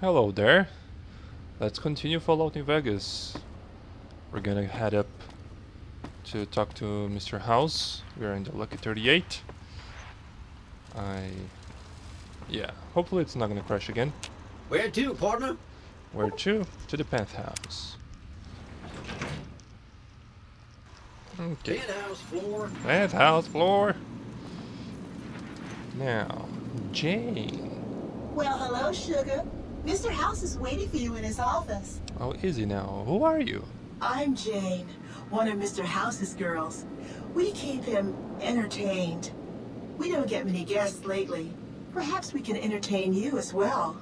Hello there. Let's continue Fallout New Vegas. We're gonna head up to talk to Mr. House. We're in the Lucky 38. I... Yeah, hopefully it's not gonna crash again. Where to, partner? Where to? To the penthouse. Okay. Penthouse floor. Penthouse floor. Now, Jane. Well, hello, Sugar. Mr. House is waiting for you in his office. How is he now? Who are you? I'm Jane, one of Mr. House's girls. We keep him entertained. We don't get many guests lately. Perhaps we can entertain you as well.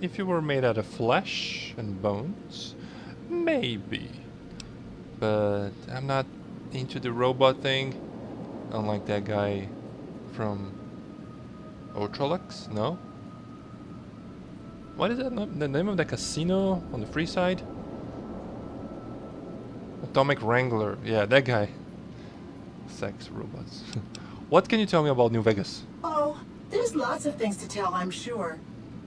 If you were made out of flesh and bones, maybe. But I'm not into the robot thing, unlike that guy from Ultralux, no? What is that? The name of the casino on the free side? Atomic Wrangler, yeah, that guy. Sex robots. What can you tell me about New Vegas? Oh, there's lots of things to tell, I'm sure.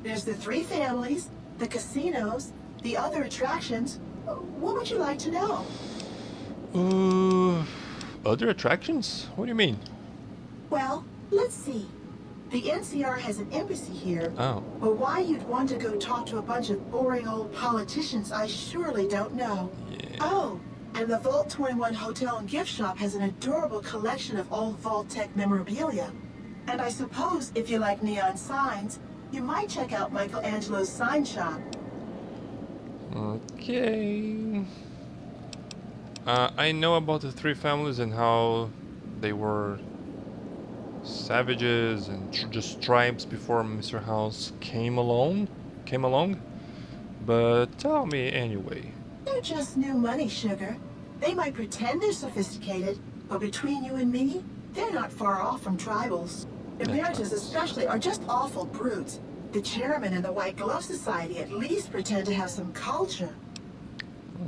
There's the three families, the casinos, the other attractions. What would you like to know? Other attractions? What do you mean? Well, let's see. The NCR has an embassy here. Oh. But why you'd want to go talk to a bunch of boring old politicians, I surely don't know. Yeah. Oh, and the Vault 21 Hotel and Gift Shop has an adorable collection of old Vault-Tec memorabilia. And I suppose if you like neon signs, you might check out Michelangelo's sign shop. Okay. I know about the three families and how they were savages and just tribes before Mr. House came along. But tell me anyway. They're just new money, Sugar. They might pretend they're sophisticated, but between you and me, they're not far off from tribals. Emeritus especially are just awful brutes. The chairman and the White Glove Society at least pretend to have some culture.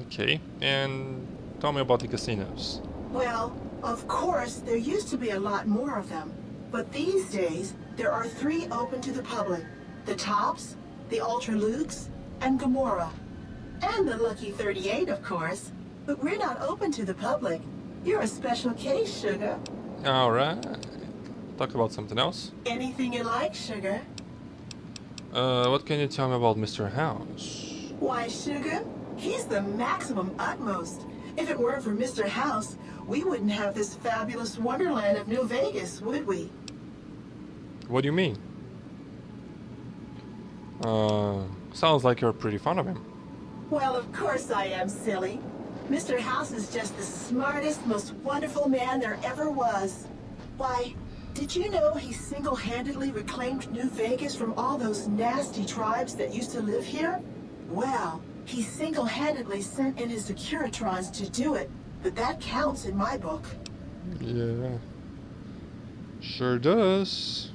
Okay, and tell me about the casinos. Well, of course, there used to be a lot more of them. But these days, there are three open to the public. The Tops, the Ultra Lukes, and Gamora. And the Lucky 38, of course. But we're not open to the public. You're a special case, Sugar. Alright. Talk about something else. Anything you like, Sugar. What can you tell me about Mr. House? Why, Sugar? He's the maximum utmost. If it weren't for Mr. House, we wouldn't have this fabulous wonderland of New Vegas, would we? What do you mean? Sounds like you're pretty fond of him. Well, of course I am, silly. Mr. House is just the smartest, most wonderful man there ever was. Why, did you know he single-handedly reclaimed New Vegas from all those nasty tribes that used to live here? Well, he single-handedly sent in his Securitrons to do it, but that counts in my book. Yeah. Sure does.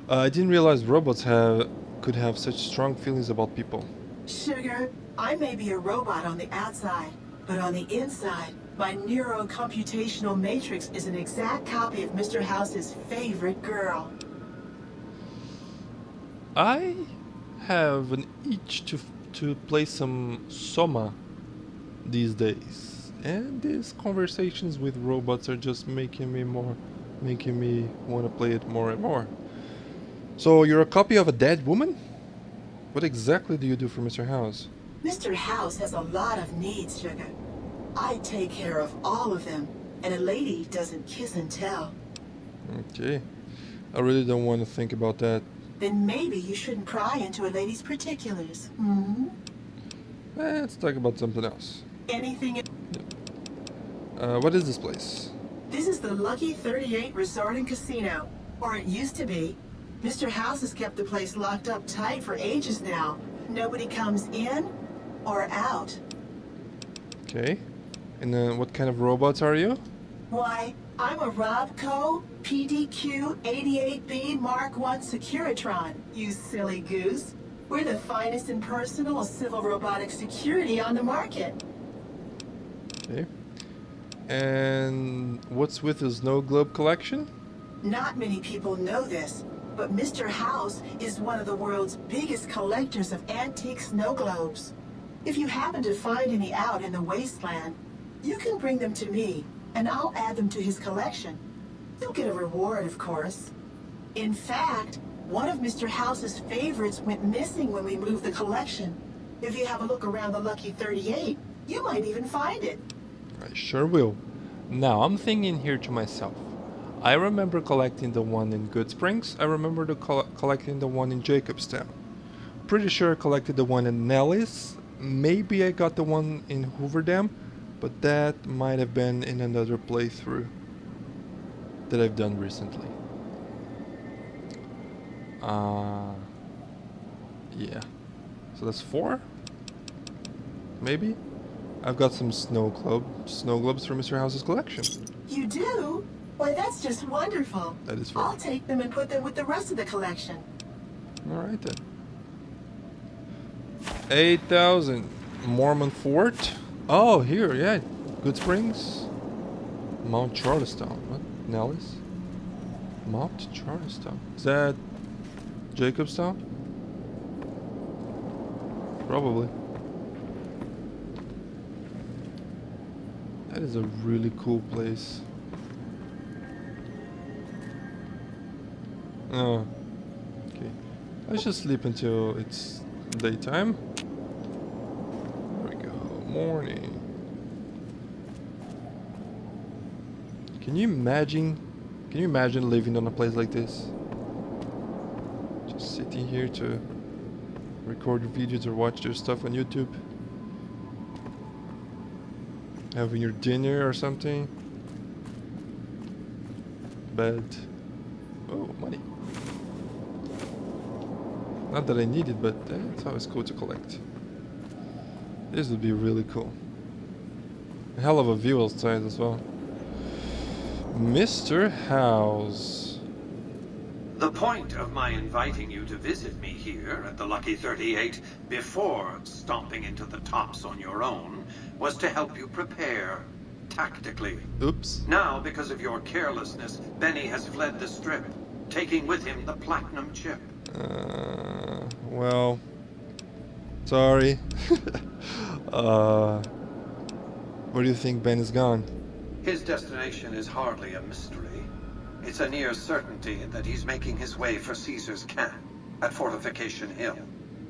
I didn't realize robots could have such strong feelings about people. Sugar, I may be a robot on the outside, but on the inside, my neuro-computational matrix is an exact copy of Mr. House's favorite girl. I have an itch to play some Soma these days, and these conversations with robots are just making me want to play it more and more. So you're a copy of a dead woman? What exactly do you do for Mr. House? Mr. House has a lot of needs, Sugar. I take care of all of them, and a lady doesn't kiss and tell. Okay. I really don't want to think about that. Then maybe you shouldn't pry into a lady's particulars, hmm? Let's talk about something else. Anything... What is this place? This is the Lucky 38 Resort and Casino, or it used to be. Mr. House has kept the place locked up tight for ages now. Nobody comes in or out. Okay. And what kind of robots are you? Why, I'm a Robco PDQ 88B Mark I Securitron, you silly goose. We're the finest in personal civil robotic security on the market. Okay. And what's with the Snow Globe collection? Not many people know this, but Mr. House is one of the world's biggest collectors of antique snow globes. If you happen to find any out in the wasteland, you can bring them to me, and I'll add them to his collection. You'll get a reward, of course. In fact, one of Mr. House's favorites went missing when we moved the collection. If you have a look around the Lucky 38, you might even find it. I sure will. Now, I'm thinking here to myself. I remember collecting the one in Good Springs. I remember collecting the one in Jacobstown. Pretty sure I collected the one in Nellis. Maybe I got the one in Hoover Dam, but that might have been in another playthrough that I've done recently. Yeah. So that's 4? Maybe? I've got some snow globes from Mr. House's collection. You do? Why, that's just wonderful. That is I'll fun. take them and put them with the rest of the collection. Alright then. 8,000. Mormon Fort. Oh, here, yeah. Good Springs. Mount Charlestown. What? Nellis? Mount Charlestown. Is that Jacobstown? Probably. That is a really cool place. Oh. Okay. Let's just sleep until it's daytime. There we go. Morning. Can you imagine living on a place like this? Just sitting here to record videos or watch their stuff on YouTube. Having your dinner or something. Bed. Oh, money. Not that I need it, but it's always cool to collect. This would be really cool. A hell of a view outside as well. Mr. House. The point of my inviting you to visit me here at the Lucky 38 before stomping into the tops on your own was to help you prepare tactically. Oops. Now, because of your carelessness, Benny has fled the strip, taking with him the platinum chip. Well, sorry. Where do you think Ben is gone? His destination is hardly a mystery. It's a near certainty that he's making his way for Caesar's camp at Fortification Hill.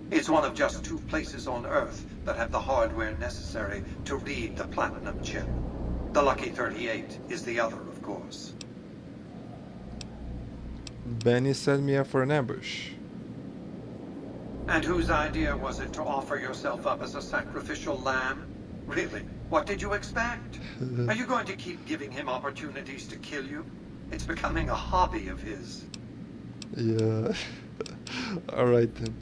It's one of just 2 places on Earth that have the hardware necessary to read the platinum chip. The Lucky 38 is the other, of course. Benny set me up for an ambush. And whose idea was it to offer yourself up as a sacrificial lamb? Really? What did you expect? Are you going to keep giving him opportunities to kill you? It's becoming a hobby of his. Yeah. Alright then.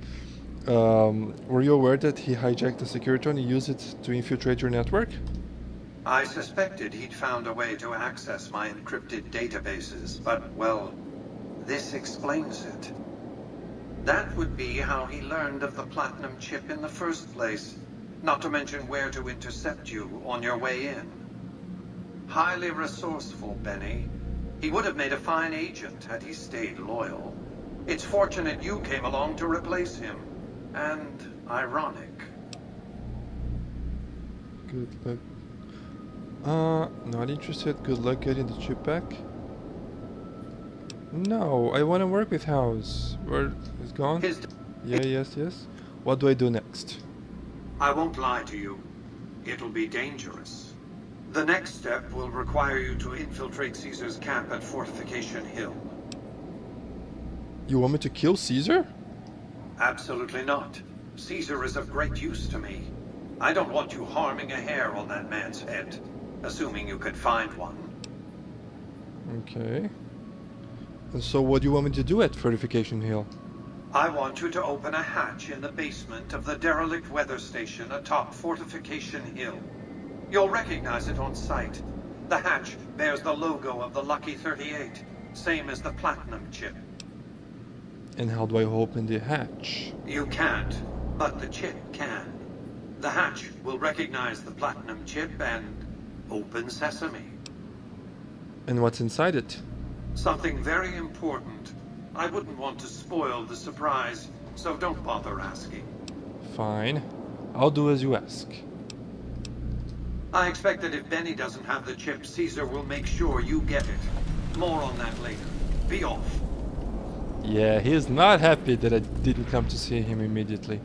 Were you aware that he hijacked the security and used it to infiltrate your network? I suspected he'd found a way to access my encrypted databases, but, well, this explains it. That would be how he learned of the platinum chip in the first place, not to mention where to intercept you on your way in. Highly resourceful, Benny. He would have made a fine agent had he stayed loyal. It's fortunate you came along to replace him. And ironic. Good luck. Not interested. Good luck getting the chip back. No, I want to work with House. Where is gone? Yeah, yes. What do I do next? I won't lie to you. It'll be dangerous. The next step will require you to infiltrate Caesar's camp at Fortification Hill. You want me to kill Caesar? Absolutely not. Caesar is of great use to me. I don't want you harming a hair on that man's head, assuming you could find one. Okay. And so what do you want me to do at Fortification Hill? I want you to open a hatch in the basement of the derelict weather station atop Fortification Hill. You'll recognize it on sight. The hatch bears the logo of the Lucky 38, same as the platinum chip. And how do I open the hatch? You can't, but the chip can. The hatch will recognize the platinum chip and open sesame. And what's inside it? Something very important. I wouldn't want to spoil the surprise, so don't bother asking. Fine. I'll do as you ask. I expect that if Benny doesn't have the chip, Caesar will make sure you get it. More on that later. Be off. Yeah, he is not happy that I didn't come to see him immediately.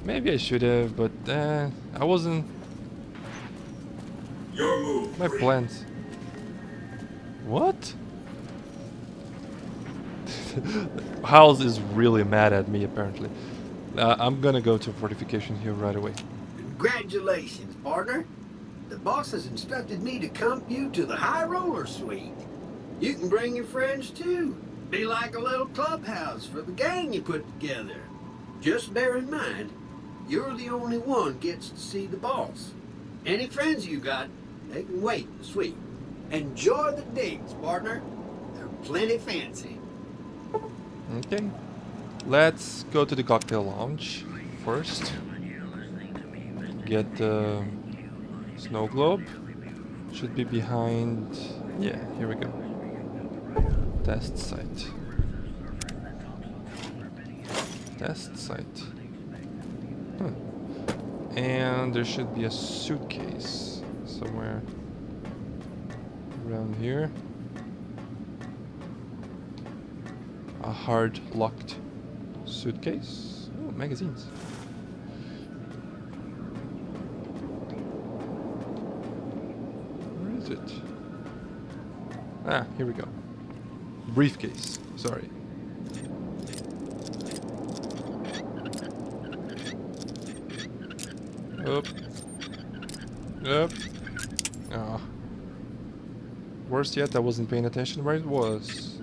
Maybe I should have, but I wasn't... Your move. My plans. What? House is really mad at me, apparently. I'm gonna go to Fortification here right away. Congratulations, partner. The boss has instructed me to comp you to the High Roller Suite. You can bring your friends too. Be like a little clubhouse for the gang you put together. Just bear in mind, you're the only one gets to see the boss. Any friends you got, they can wait in the suite. Enjoy the digs, partner. They're plenty fancy. Okay. Let's go to the cocktail lounge first. Get the snow globe. Should be behind... Yeah, here we go. Test site. Test site. Huh. And there should be a suitcase somewhere around here. A hard locked suitcase. Oh, magazines. Where is it? Ah, here we go. Briefcase. Sorry. Up. Up. Ah. Worse yet, I wasn't paying attention where it was.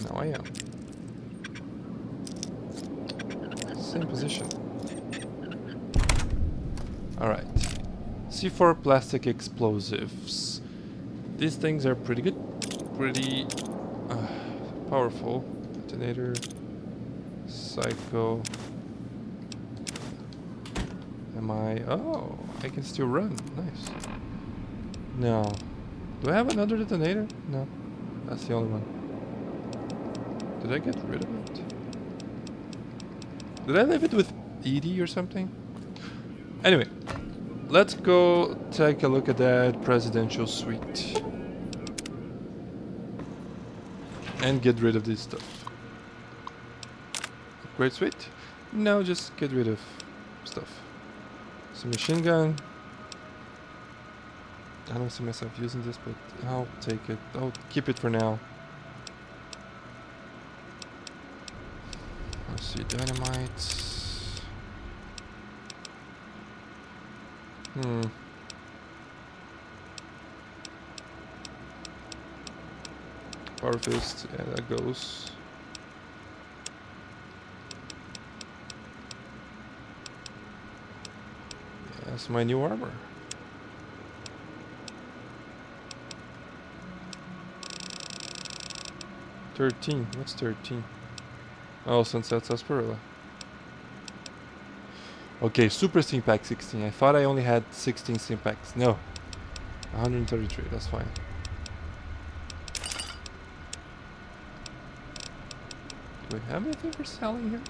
Now I am. Same position. Alright. C4 plastic explosives. These things are pretty good. Pretty powerful. Detonator. Psycho. Am I... Oh, I can still run. Nice. No. Do I have another detonator? No. That's the only one. Did I get rid of it? Did I leave it with Edie or something? Anyway, let's go take a look at that presidential suite. And get rid of this stuff. Upgrade suite? No, just get rid of stuff. Some machine gun. I don't see myself using this, but I'll take it. I'll keep it for now. Let's see, dynamite. Power fist, yeah, that goes. Yeah, that's my new armor. What's 13? Oh, Sunset Sarsaparilla. Okay, Super Steam Pack 16. I thought I only had 16 Steam Packs. No. 133, that's fine. Do we have anything for selling here?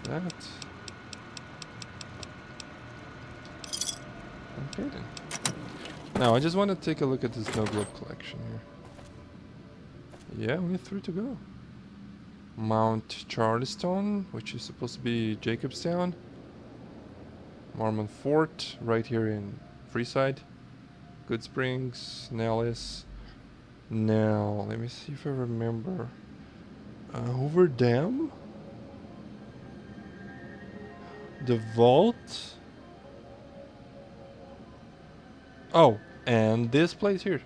That. Okay then. Now, I just want to take a look at this snow globe collection here. Yeah, only 3 to go. Mount Charleston, which is supposed to be Jacobstown. Mormon Fort, right here in Freeside. Good Springs, Nellis. Now, let me see if I remember. Hoover Dam? The Vault? Oh, and this place here.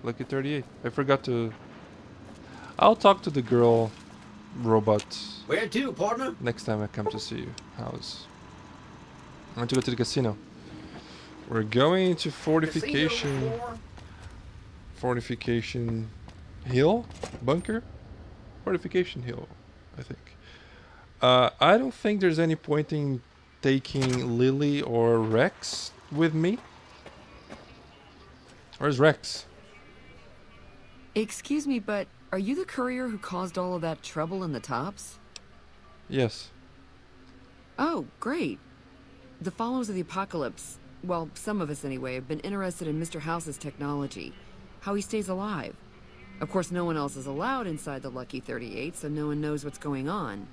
Lucky 38. I forgot to... I'll talk to the girl robot Where to, partner? next time I come to see you. House. I want to go to the casino. We're going to Fortification. Casino floor? Fortification Hill? Bunker? Fortification Hill, I think. I don't think there's any point in taking Lily or Rex with me. Where's Rex? Excuse me, but are you the courier who caused all of that trouble in the tops? Yes. Oh, great. The followers of the apocalypse, well, some of us anyway, have been interested in Mr. House's technology, how he stays alive. Of course, no one else is allowed inside the Lucky 38, so no one knows what's going on.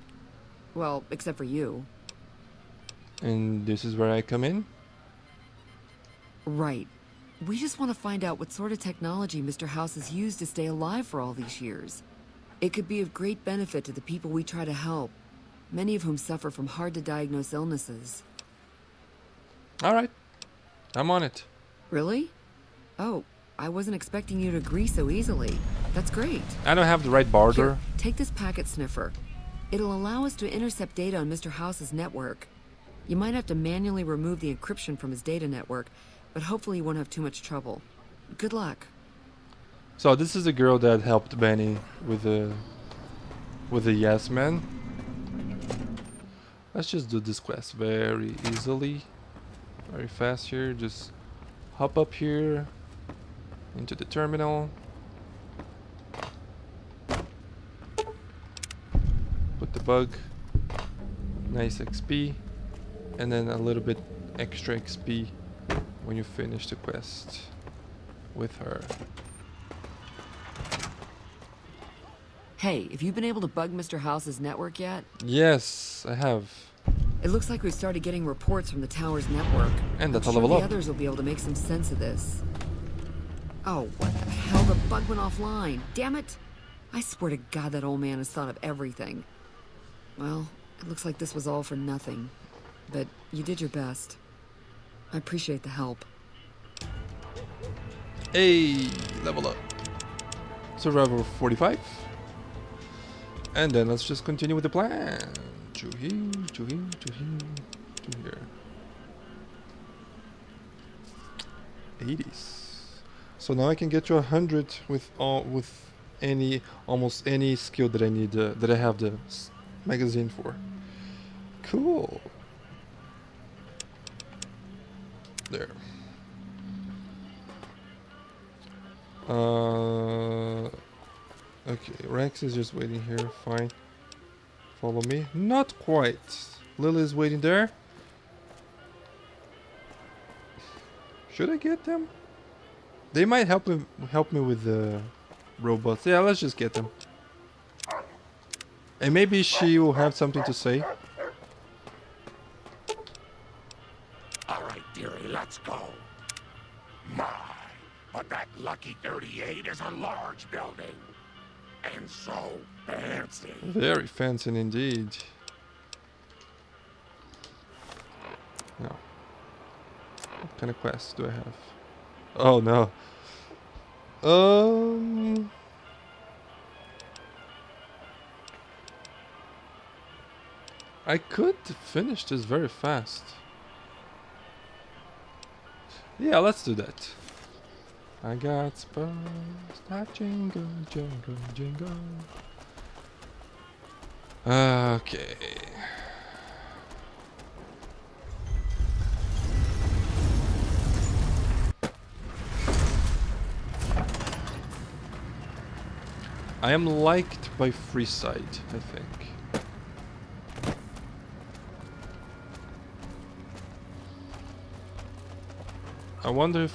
Well, except for you. And this is where I come in? Right. We just want to find out what sort of technology Mr. House has used to stay alive for all these years. It could be of great benefit to the people we try to help, many of whom suffer from hard-to-diagnose illnesses. Alright. I'm on it. Really? Oh, I wasn't expecting you to agree so easily. That's great. I don't have the right border. Here, take this packet sniffer. It'll allow us to intercept data on Mr. House's network. You might have to manually remove the encryption from his data network, but hopefully you won't have too much trouble. Good luck. So this is the girl that helped Benny with the yes man. Let's just do this quest very easily, very fast here. Just hop up here into the terminal. Put the bug. Nice XP. And then a little bit extra XP when you finish the quest with her. Hey, have you been able to bug Mr. House's network yet? Yes, I have. It looks like we've started getting reports from the tower's network. And that's I'm a sure level the up. others will be able to make some sense of this. Oh, what the hell? The bug went offline. Damn it! I swear to God that old man has thought of everything. Well, it looks like this was all for nothing. But you did your best. I appreciate the help. Hey, level up. Survivor 45. And then let's just continue with the plan. To here, to here, to here, to here. 80s. So now I can get to 100 with almost any skill that I need, that I have the magazine for. Cool. There. Okay, Rex is just waiting here. Fine. Follow me. Not quite. Lily is waiting there. Should I get them? They might help me with the robots. Yeah, let's just get them. And maybe she will have something to say. All right, dearie, let's go. My, but that Lucky 38 is a large building. And so fancy. Very fancy indeed. No. What kind of quests do I have? Oh no. I could finish this very fast. Yeah, let's do that. I got spurs that jingle, jingle, jingle. Okay. I am liked by Freeside, I think. I wonder if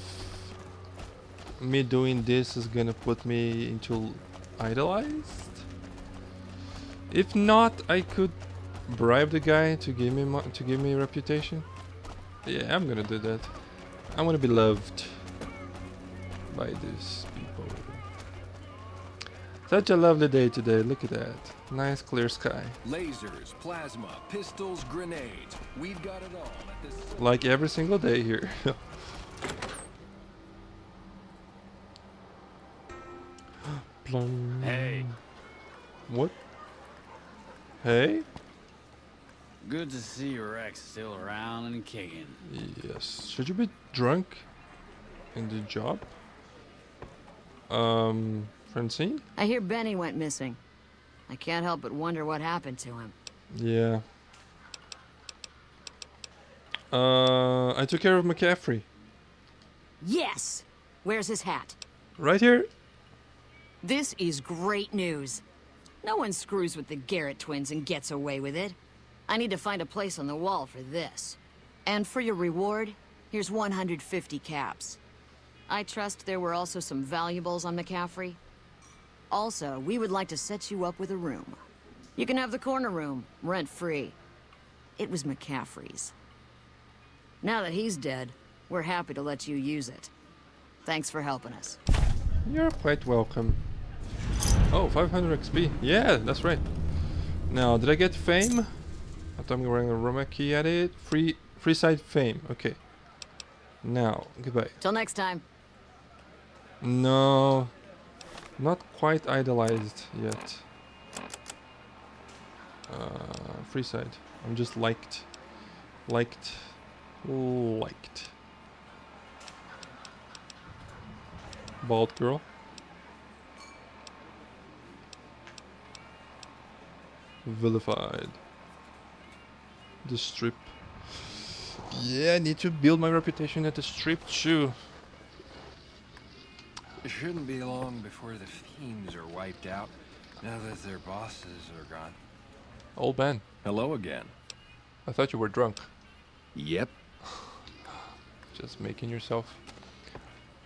me doing this is gonna put me into idolized. If not, I could bribe the guy to give me a reputation. Yeah, I'm gonna do that. I want to be loved by these people. Such a lovely day today. Look at that. Nice clear sky. Lasers, plasma, pistols, grenades. We've got it all at this. Like every single day here. Plum. Hey. What? Hey? Good to see Rex still around and kicking. Yes. Should you be drunk in the job? Francine? I hear Benny went missing. I can't help but wonder what happened to him. Yeah. I took care of McCaffrey. Yes! Where's his hat? Right here. This is great news. No one screws with the Garrett twins and gets away with it. I need to find a place on the wall for this. And for your reward, here's 150 caps. I trust there were also some valuables on McCaffrey. Also, we would like to set you up with a room. You can have the corner room, rent-free. It was McCaffrey's. Now that he's dead, we're happy to let you use it. Thanks for helping us. You're quite welcome. Oh, 500 XP. Yeah, that's right. Now, did I get fame? Atomic wearing a Roma key at it. Free side fame. Okay. Now, goodbye. Till next time. No, not quite idolized yet. Free side. I'm just liked. Bald girl. Vilified. The strip. Yeah, I need to build my reputation at the strip too. It shouldn't be long before the fiends are wiped out, now that their bosses are gone. Old man. Hello again. I thought you were drunk. Yep. Just making yourself.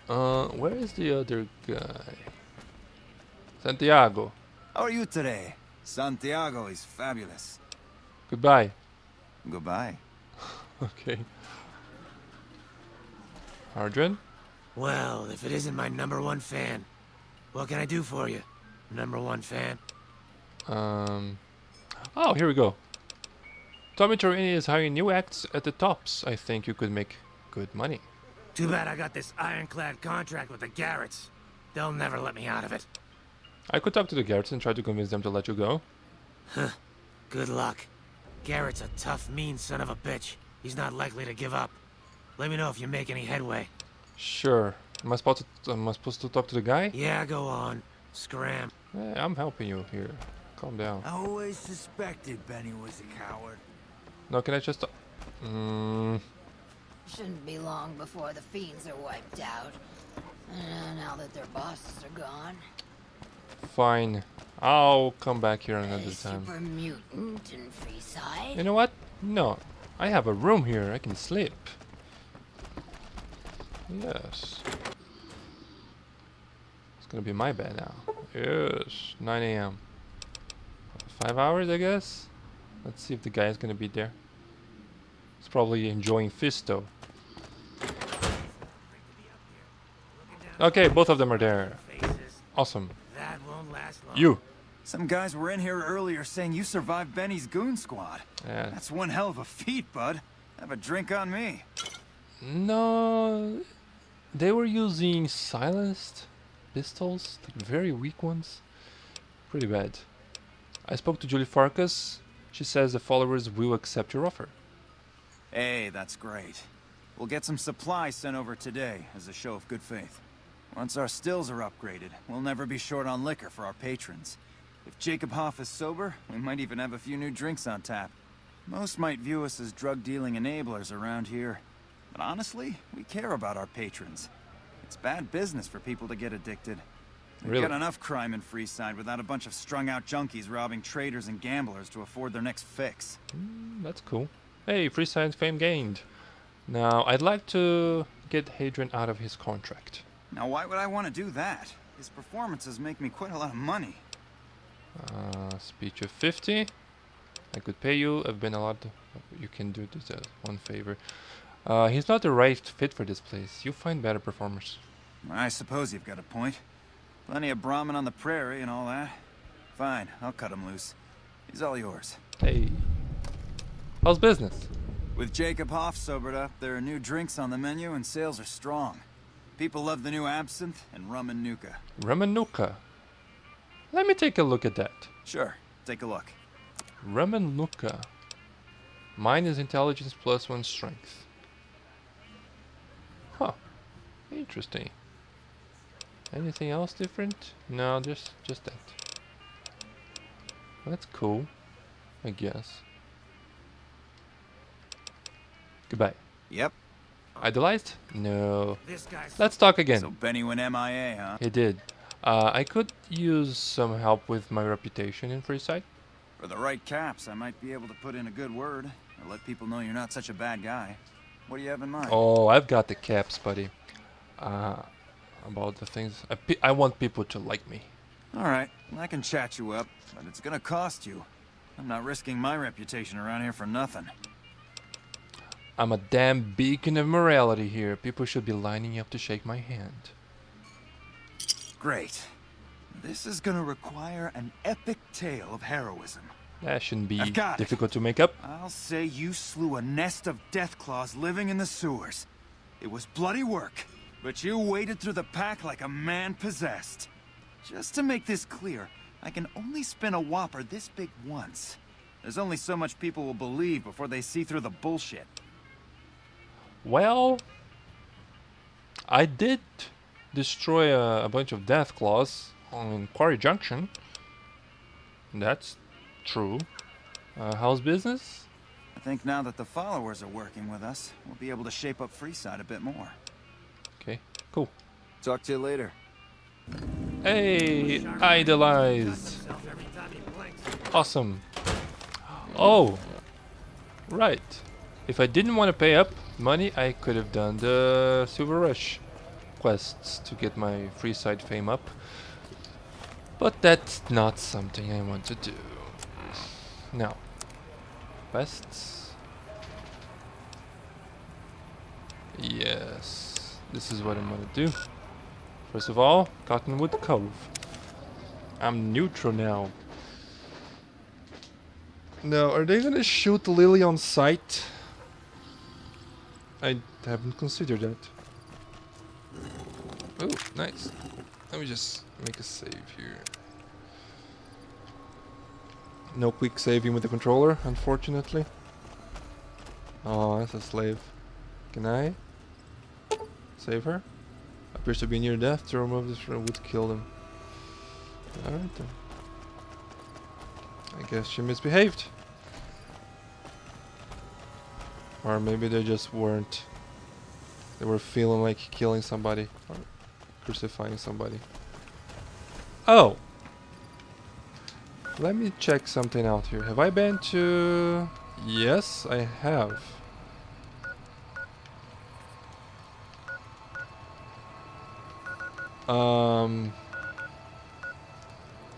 Where is the other guy? Santiago. How are you today? Santiago is fabulous. Goodbye. Goodbye. Okay. Arjun? Well, if it isn't my #1 fan, what can I do for you, #1 fan? Oh, here we go. Tommy Torini is hiring new acts at the Tops. I think you could make good money. Too bad I got this ironclad contract with the Garretts. They'll never let me out of it. I could talk to the Garretts and try to convince them to let you go. Huh. Good luck. Garrett's a tough, mean son of a bitch. He's not likely to give up. Let me know if you make any headway. Sure. Am I supposed to talk to the guy? Yeah, go on. Scram. I'm helping you here. Calm down. I always suspected Benny was a coward. No, can I just... Shouldn't be long before the fiends are wiped out. Now that their bosses are gone. Fine. I'll come back here another time. Super mutant and free side. You know what? No. I have a room here. I can sleep. Yes. It's gonna be my bed now. Yes. 9 a.m. 5 hours, I guess? Let's see if the guy is gonna be there. He's probably enjoying Fisto. Okay, both of them are there. Awesome. That won't last long. You. Some guys were in here earlier saying you survived Benny's goon squad. Yeah. That's one hell of a feat, bud. Have a drink on me. No, they were using silenced pistols, like very weak ones. Pretty bad. I spoke to Julie Farkas. She says the followers will accept your offer. Hey, that's great. We'll get some supplies sent over today as a show of good faith. Once our stills are upgraded, we'll never be short on liquor for our patrons. If Jacob Hoff is sober, we might even have a few new drinks on tap. Most might view us as drug-dealing enablers around here. But honestly, we care about our patrons. It's bad business for people to get addicted. We've Really? got enough crime in Freeside without a bunch of strung-out junkies robbing traders and gamblers to afford their next fix. That's cool. Hey, free science fame gained. Now, I'd like to get Hadrian out of his contract. Now, why would I want to do that? His performances make me quite a lot of money. Speech of 50. I could pay you. I've been a lot. You can do this one favor. He's not the right fit for this place. You'll find better performers. I suppose you've got a point. Plenty of Brahmin on the prairie and all that. Fine, I'll cut him loose. He's all yours. Hey. How's business? With Jacob Hoff sobered up, there are new drinks on the menu and sales are strong. People love the new absinthe and rum and nuka. Ramanuka. Let me take a look at that. Sure, take a look. Ramanuka. Mine is intelligence plus 1 strength. Huh. Interesting. Anything else different? No, just that. That's cool, I guess. Goodbye. Yep. Idolized? No. This guy's Let's talk again. So Benny went MIA, huh? He did. I could use some help with my reputation in Freeside. For the right caps, I might be able to put in a good word, or let people know you're not such a bad guy. What do you have in mind? Oh, I've got the caps, buddy. Uh, about the things. I want people to like me. Alright, I can chat you up, but it's gonna cost you. I'm not risking my reputation around here for nothing. I'm a damn beacon of morality here. People should be lining up to shake my hand. Great. This is gonna require an epic tale of heroism. That shouldn't be I've got it. difficult to make up. I'll say you slew a nest of Deathclaws living in the sewers. It was bloody work, but you waded through the pack like a man possessed. Just to make this clear, I can only spin a whopper this big once. There's only so much people will believe before they see through the bullshit. Well, I did destroy a bunch of Deathclaws on Quarry Junction. That's true. How's business? I think now that the followers are working with us, we'll be able to shape up Freeside a bit more. Okay, cool. Talk to you later. Hey, idolized. Awesome. Oh, right. If I didn't want to pay up money, I could have done the Silver Rush quests to get my Freeside fame up. But that's not something I want to do. Now, quests. Yes, this is what I'm gonna do. First of all, Cottonwood Cove. I'm neutral now. Now, are they gonna shoot Lily on sight? I haven't considered that. Oh, nice. Let me just make a save here. No quick saving with the controller, unfortunately. Oh, that's a slave. Can I save her? Appears to be near death. To remove this would kill them. Alright then. I guess she misbehaved. Or maybe they just weren't. They were feeling like killing somebody. Or crucifying somebody. Oh! Let me check something out here. Have I been to... Yes, I have.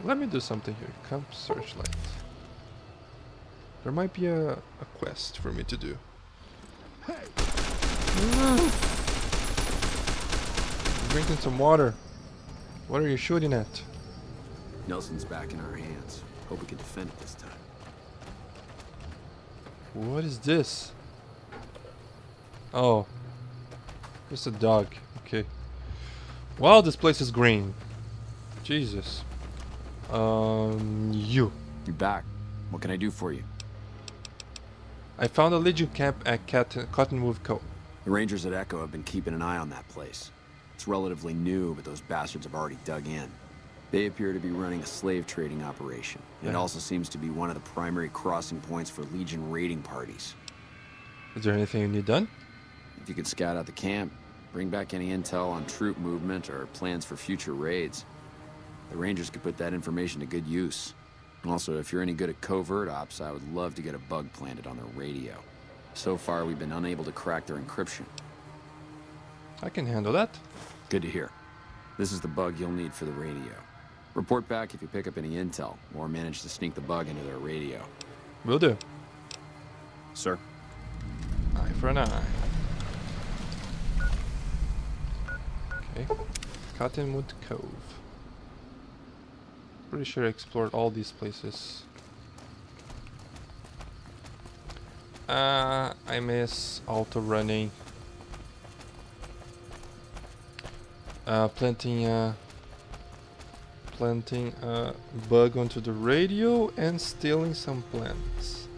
Let me do something here. Camp Searchlight. There might be a quest for me to do. I'm drinking some water. What are you shooting at? Nelson's back in our hands. Hope we can defend it this time. What is this? Oh. It's a dog. Okay. Wow, this place is green. Jesus. You. You're back. What can I do for you? I found a Legion camp at Cottonwood Cove. The Rangers at Echo have been keeping an eye on that place. It's relatively new, but those bastards have already dug in. They appear to be running a slave trading operation. And it also seems to be one of the primary crossing points for Legion raiding parties. Is there anything you need done? If you could scout out the camp, bring back any intel on troop movement or plans for future raids, the Rangers could put that information to good use. Also, if you're any good at covert ops, I would love to get a bug planted on their radio. So far, we've been unable to crack their encryption. I can handle that. Good to hear. This is the bug you'll need for the radio. Report back if you pick up any intel, or manage to sneak the bug into their radio. Will do. Sir? Eye for an eye. Okay. Cottonwood Cove. Pretty sure I explored all these places. I miss auto running. Planting a bug onto the radio and stealing some plants.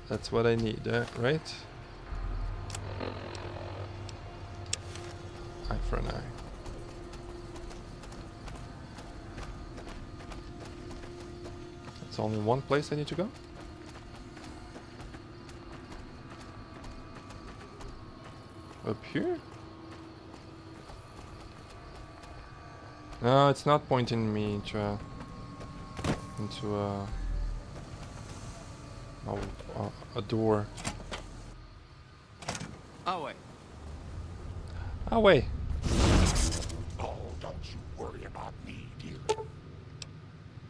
That's what I need, right? Eye for an eye. It's only one place I need to go? Up here? No, it's not pointing me into a door. Oh, wait. Oh wait. Oh, don't you worry about me, dear.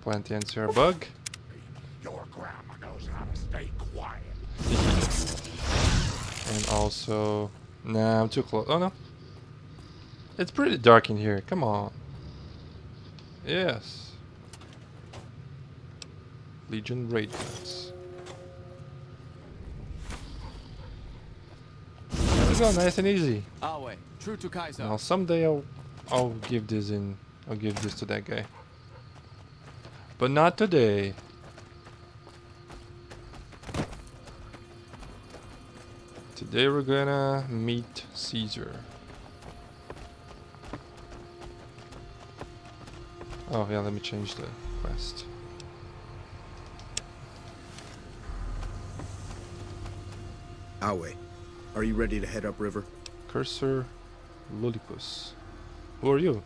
Plan to answer a bug. Your grandma knows how to stay quiet. And also, nah, I'm too close. Oh no, it's pretty dark in here. Come on. Yes. Legion radiance. There we go, nice and easy. Oh, wait. True to Kaiser. Now someday I'll give this in. I'll give this to that guy. But not today. Today we're gonna meet Caesar. Oh yeah, let me change the quest. Awe, are you ready to head upriver? Cursor Lulicus. Who are you?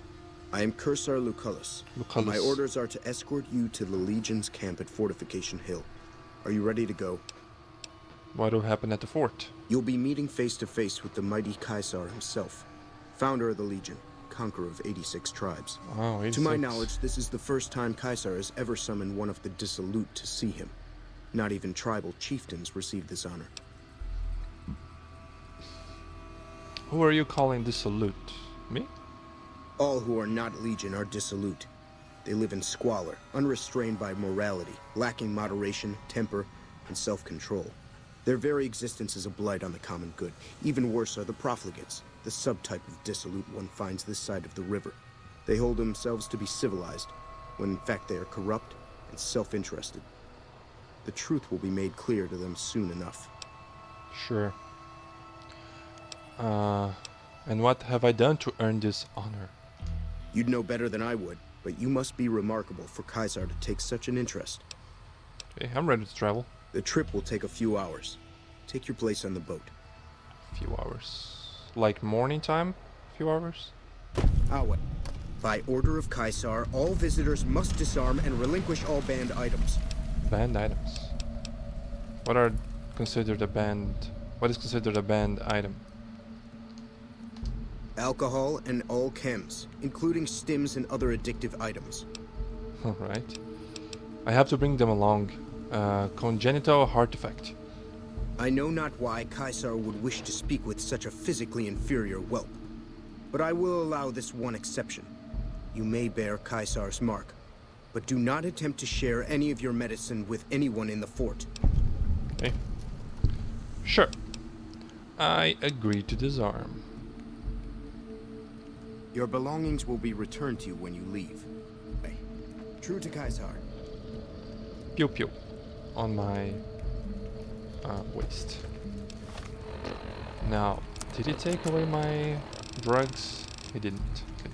I am Cursor Lucullus. Lucullus. My orders are to escort you to the Legion's camp at Fortification Hill. Are you ready to go? What will happen at the fort? You'll be meeting face to face with the mighty Caesar himself, founder of the Legion, conqueror of 86 tribes. Oh, 86. To my knowledge, this is the first time Caesar has ever summoned one of the dissolute to see him. Not even tribal chieftains receive this honor. Who are you calling dissolute? Me? All who are not Legion are dissolute. They live in squalor, unrestrained by morality, lacking moderation, temper, and self-control. Their very existence is a blight on the common good. Even worse are the profligates, the subtype of dissolute one finds this side of the river. They hold themselves to be civilized, when in fact they are corrupt and self-interested. The truth will be made clear to them soon enough. Sure. And what have I done to earn this honor? You'd know better than I would, but you must be remarkable for Caesar to take such an interest. Okay, I'm ready to travel. The trip will take a few hours. Take your place on the boat. Few hours. Like morning time? Few hours? Awe. By order of Caesar, all visitors must disarm and relinquish all banned items. Banned items. What are considered a banned... What is considered a banned item? Alcohol and all chems, including stims and other addictive items. Alright. I have to bring them along. Congenital artifact. I know not why Caesar would wish to speak with such a physically inferior whelp. But I will allow this one exception. You may bear Caesar's mark, but do not attempt to share any of your medicine with anyone in the fort. Okay. Sure. I agree to disarm. Your belongings will be returned to you when you leave. Hey, true to Caesar. Pew pew. On my waist. Now, did he take away my drugs? He didn't. Good.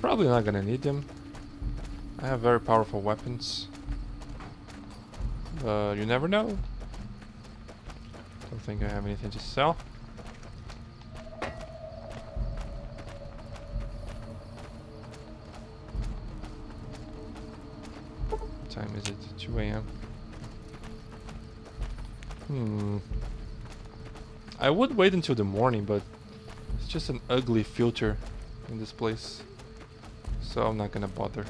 Probably not gonna need them. I have very powerful weapons. But you never know. Don't think I have anything to sell. What time is it? 2 a.m. I would wait until the morning, but it's just an ugly filter in this place. So I'm not gonna bother.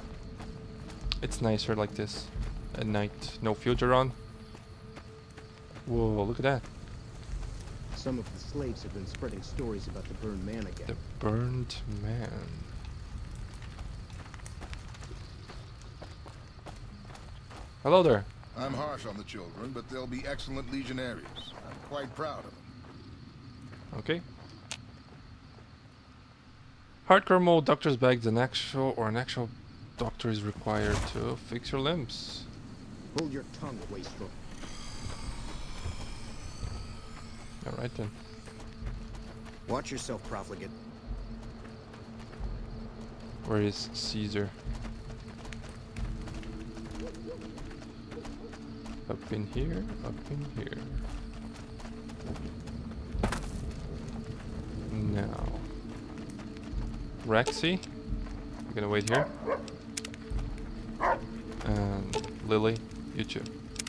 It's nicer like this at night. No filter on. Whoa, look at that. Some of the slaves have been spreading stories about the burned man again. The burned man. Hello there. I'm harsh on the children, but they'll be excellent legionnaires. I'm quite proud of them. Okay. Hardcore mode doctor's bags an actual doctor is required to fix your limbs. Hold your tongue, wastrel. Alright then. Watch yourself, profligate. Where is Caesar? Up in here, up in here. Now. Rexy? I'm gonna wait here. And Lily, you too.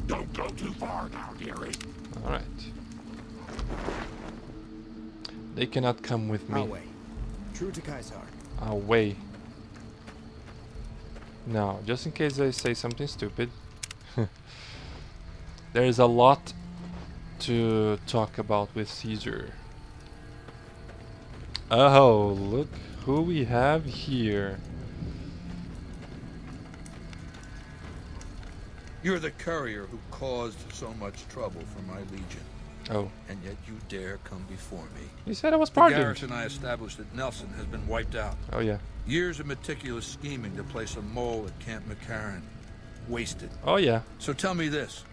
Don't go too far now, dearie. Alright. They cannot come with me. Away. True to Kaisar. Away. Now, just in case I say something stupid. There is a lot to talk about with Caesar. Oh, look who we have here. You're the courier who caused so much trouble for my legion. Oh. And yet you dare come before me. You said I was The pardoned. garrison I established at Nelson has been wiped out. Oh yeah. Years of meticulous scheming to place a mole at Camp McCarran. Wasted. Oh yeah. So tell me this,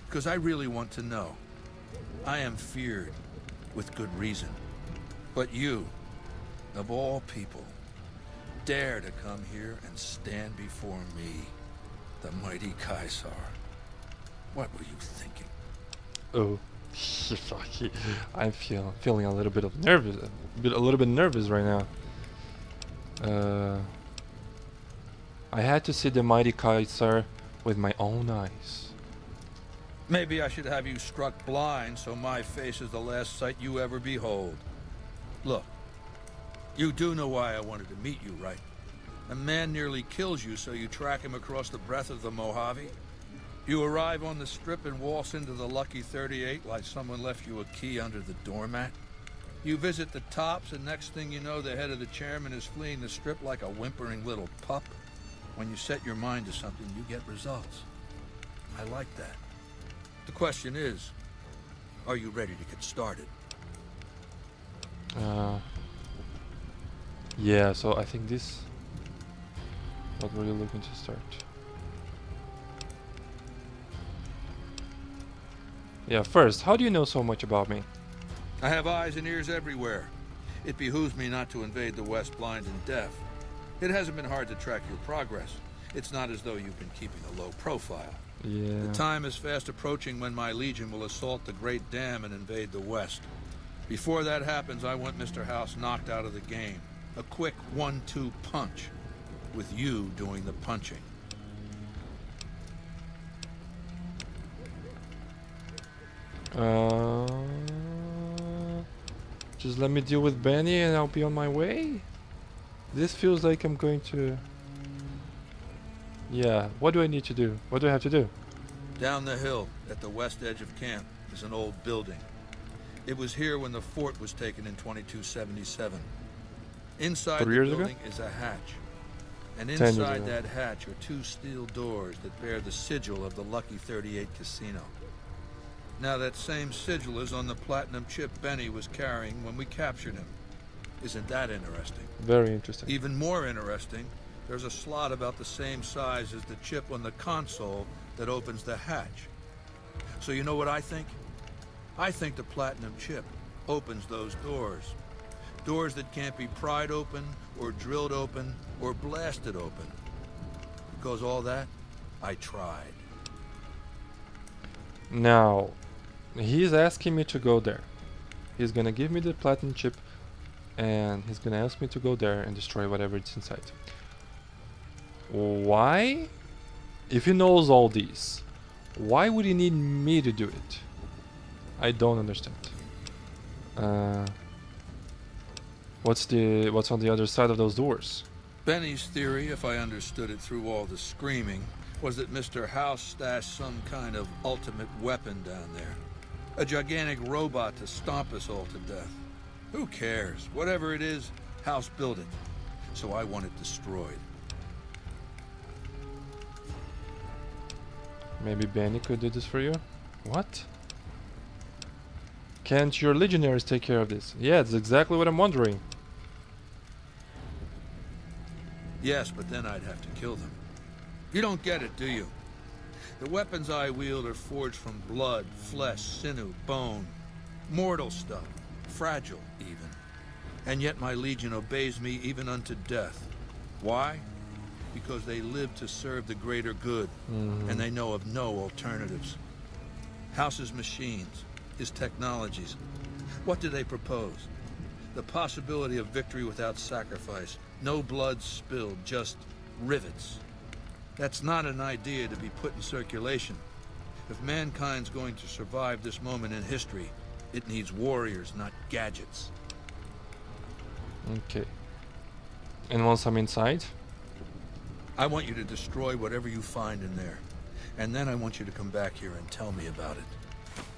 because I really want to know. I am feared, with good reason. But you, of all people, dare to come here and stand before me, the mighty Kaisar. What were you thinking? Oh. I'm feeling a little bit of nervous, a little bit nervous right now. I had to see the mighty Kaisar with my own eyes. Maybe I should have you struck blind so my face is the last sight you ever behold. Look, you do know why I wanted to meet you, right? A man nearly kills you, so you track him across the breadth of the Mojave. You arrive on the strip and waltz into the Lucky 38 like someone left you a key under the doormat. You visit the tops, and next thing you know, the head of the chairman is fleeing the strip like a whimpering little pup. When you set your mind to something, you get results. I like that. The question is, are you ready to get started? Yeah, so I think this... What were you looking to start? Yeah, first, how do you know so much about me? I have eyes and ears everywhere. It behooves me not to invade the West blind and deaf. It hasn't been hard to track your progress. It's not as though you've been keeping a low profile. Yeah. The time is fast approaching when my legion will assault the Great Dam and invade the West. Before that happens, I want Mr. House knocked out of the game. A quick 1-2 punch, with you doing the punching. Just let me deal with Benny and I'll be on my way. This feels like I'm going to... Yeah, what do I need to do? What do I have to do? Down the hill, at the west edge of camp, is an old building. It was here when the fort was taken in 2277. Inside the 3 years ago? building is a hatch. And 10 years inside ago. that hatch are 2 steel doors that bear the sigil of the Lucky 38 casino. Now that same sigil is on the platinum chip Benny was carrying when we captured him. Isn't that interesting? Very interesting. Even more interesting, there's a slot about the same size as the chip on the console that opens the hatch. So you know what I think? I think the platinum chip opens those doors. Doors that can't be pried open, or drilled open, or blasted open. Because all that, I tried. Now, he's asking me to go there. He's gonna give me the platinum chip and he's gonna ask me to go there and destroy whatever it's inside. Why? If he knows all these, why would he need me to do it? I don't understand. What's on the other side of those doors? Benny's theory, if I understood it through all the screaming, was that Mr. House stashed some kind of ultimate weapon down there. A gigantic robot to stomp us all to death. Who cares? Whatever it is, House built it. So I want it destroyed. Maybe Benny could do this for you? What? Can't your legionaries take care of this? Yeah, it's exactly what I'm wondering. Yes, but then I'd have to kill them. You don't get it, do you? The weapons I wield are forged from blood, flesh, sinew, bone. Mortal stuff. Fragile, even. And yet my legion obeys me even unto death. Why? Because they live to serve the greater good, and they know of no alternatives. House's machines, his technologies. What do they propose? The possibility of victory without sacrifice, No blood spilled, just rivets. That's not an idea to be put in circulation. If mankind's going to survive this moment in history, it needs warriors, not gadgets. Okay. And once I'm inside? I want you to destroy whatever you find in there. And then I want you to come back here and tell me about it.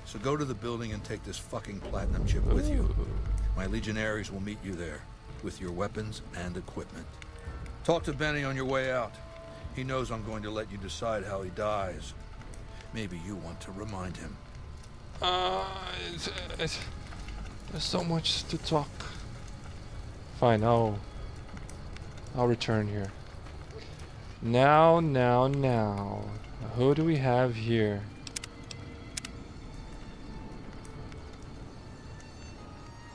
So go to the building and take this fucking platinum chip with you. My legionaries will meet you there, with your weapons and equipment. Talk to Benny on your way out. He knows I'm going to let you decide how he dies. Maybe you want to remind him. There's so much to talk. Fine, I'll return here. Now. Who do we have here?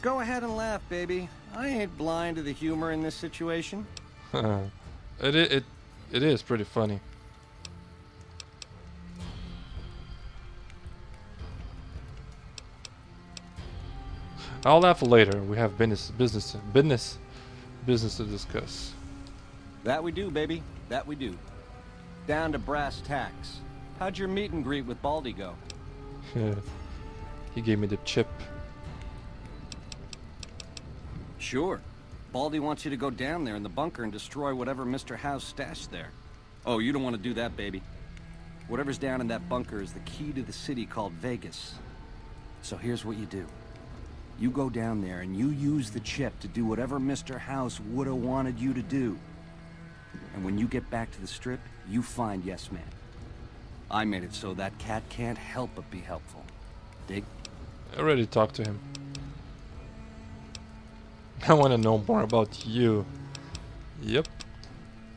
Go ahead and laugh, baby. I ain't blind to the humor in this situation. It is pretty funny. I'll laugh later. We have business to discuss. That we do, baby. That we do. Down to brass tacks. How'd your meet and greet with Baldy go? He gave me the chip. Sure. Baldy wants you to go down there in the bunker and destroy whatever Mr. House stashed there. Oh, you don't want to do that, baby. Whatever's down in that bunker is the key to the city called Vegas. So here's what you do. You go down there and you use the chip to do whatever Mr. House would have wanted you to do. And when you get back to the strip, you find Yes Man. I made it so that cat can't help but be helpful. Dig? I already talked to him. I want to know more about you. Yep.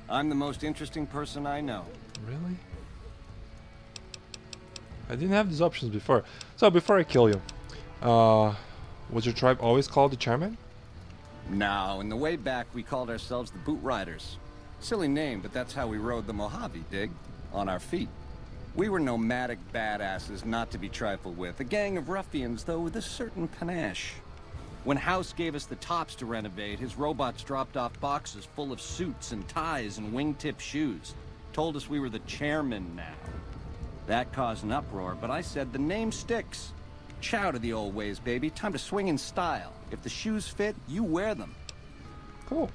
I'm the most interesting person I know. Really? I didn't have these options before. So before I kill you, was your tribe always called the Chairman? No, in the way back we called ourselves the Boot Riders. Silly name, but that's how we rode the Mojave, dig? On our feet. We were nomadic badasses not to be trifled with. A gang of ruffians, though, with a certain panache. When House gave us the tops to renovate, his robots dropped off boxes full of suits and ties and wingtip shoes. Told us we were the chairman now. That caused an uproar, but I said the name sticks. Chow to the old ways, baby. Time to swing in style. If the shoes fit, you wear them. Cool.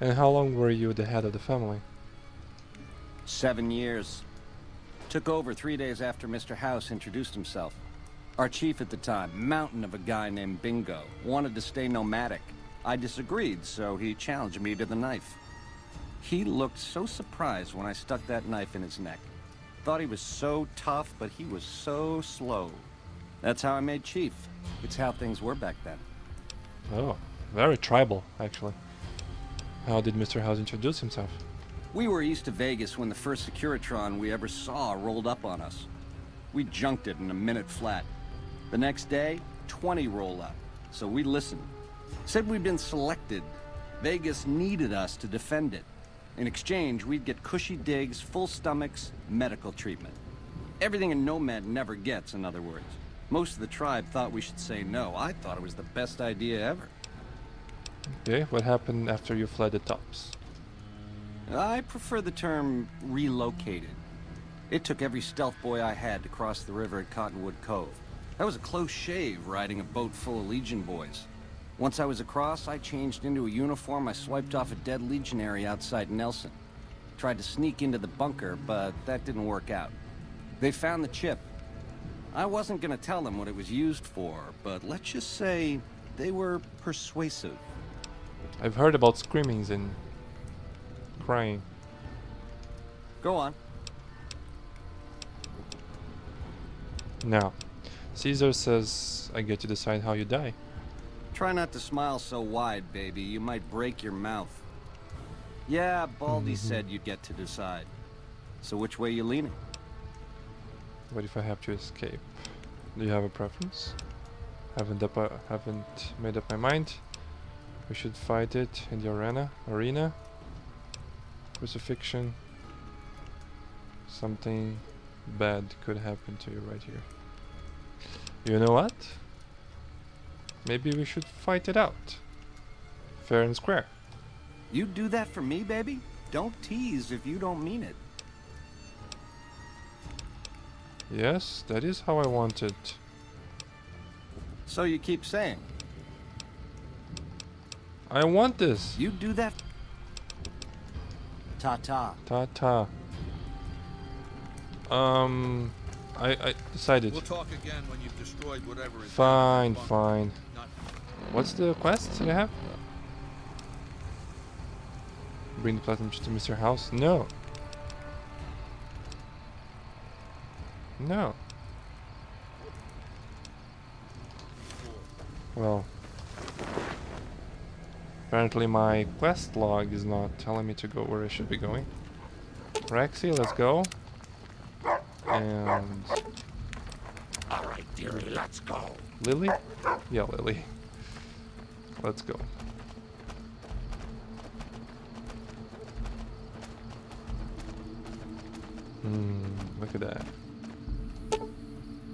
And how long were you the head of the family? 7 years. Took over 3 days after Mr. House introduced himself. Our chief at the time, mountain of a guy named Bingo, wanted to stay nomadic. I disagreed, so he challenged me to the knife. He looked so surprised when I stuck that knife in his neck. Thought he was so tough, but he was so slow. That's how I made chief. It's how things were back then. Oh, very tribal, actually. How did Mr. House introduce himself? We were east of Vegas when the first Securitron we ever saw rolled up on us. We junked it in a minute flat. The next day, 20 roll up. So we listened. Said we'd been selected. Vegas needed us to defend it. In exchange, we'd get cushy digs, full stomachs, medical treatment. Everything a nomad never gets, in other words. Most of the tribe thought we should say no. I thought it was the best idea ever. Okay, what happened after you fled the tops? I prefer the term relocated. It took every stealth boy I had to cross the river at Cottonwood Cove. That was a close shave, riding a boat full of Legion boys. Once I was across, I changed into a uniform. I swiped off a dead legionary outside Nelson. Tried to sneak into the bunker, but that didn't work out. They found the chip. I wasn't gonna tell them what it was used for, but let's just say they were persuasive. I've heard about screamings and crying. Go on. Now, Caesar says I get to decide how you die. Try not to smile so wide, baby. You might break your mouth. Yeah, Baldy said you'd get to decide. So which way you leaning? What if I have to escape? Do you have a preference? Haven't made up my mind. We should fight it in the arena. Crucifixion. Something bad could happen to you right here. You know what? Maybe we should fight it out. Fair and square. You'd do that for me, baby? Don't tease if you don't mean it. Yes, that is how I want it. So you keep saying. I want this. You'd do that. Ta-ta. Ta-ta. I decided. We'll talk again when you've destroyed whatever is. Fine, fine. What's the quest you have? Bring the platinum to Mr. House? No. No. Well. Apparently my quest log is not telling me to go where I should be going. Rexy, let's go. And... Alright, dearie, let's go. Lily? Yeah, Lily. Let's go. Look at that.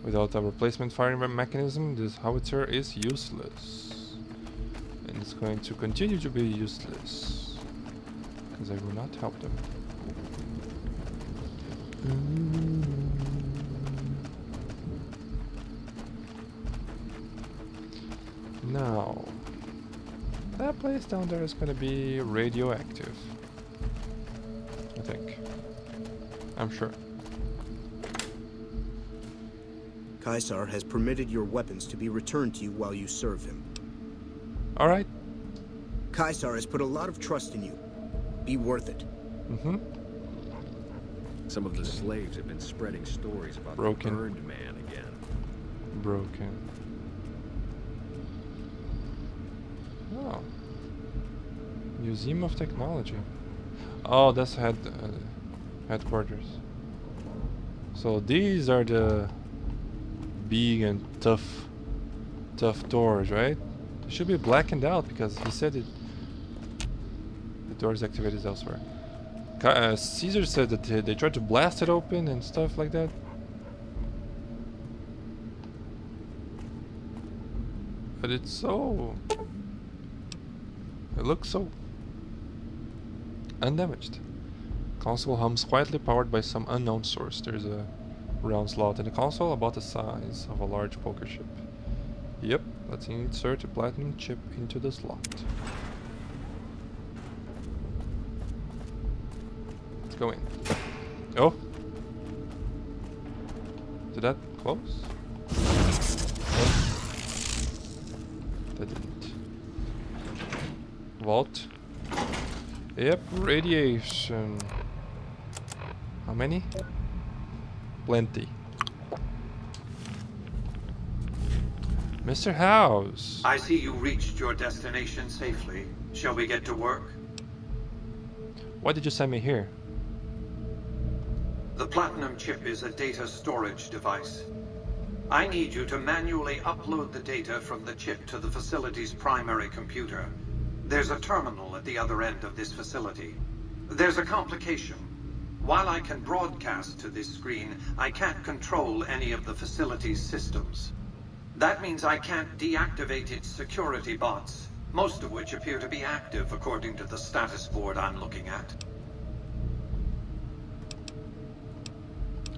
Without a replacement firing mechanism, this howitzer is useless. And it's going to continue to be useless. Because I will not help them. Now, that place down there is going to be radioactive. I think. I'm sure. Caesar has permitted your weapons to be returned to you while you serve him. Alright. Caesar has put a lot of trust in you. Be worth it. Some of the slaves have been spreading stories about Broken. the burned man again. Broken. Oh. Museum of Technology. Oh, that's headquarters. So these are the big and tough doors, right? They should be blackened out because he said it. The door is activated elsewhere. Caesar said that they tried to blast it open and stuff like that. But it's so... It looks so undamaged. Console hums quietly, powered by some unknown source. There's a round slot in the console about the size of a large poker chip. Yep, let's insert a platinum chip into the slot. Let's go in. Oh! Did that close? Oh. That didn't. Vault. Yep, radiation. How many? Plenty. Mr. House. I see you reached your destination safely. Shall we get to work? Why did you send me here? The platinum chip is a data storage device. I need you to manually upload the data from the chip to the facility's primary computer. There's a terminal at the other end of this facility. There's a complication. While I can broadcast to this screen, I can't control any of the facility's systems. That means I can't deactivate its security bots, most of which appear to be active according to the status board I'm looking at.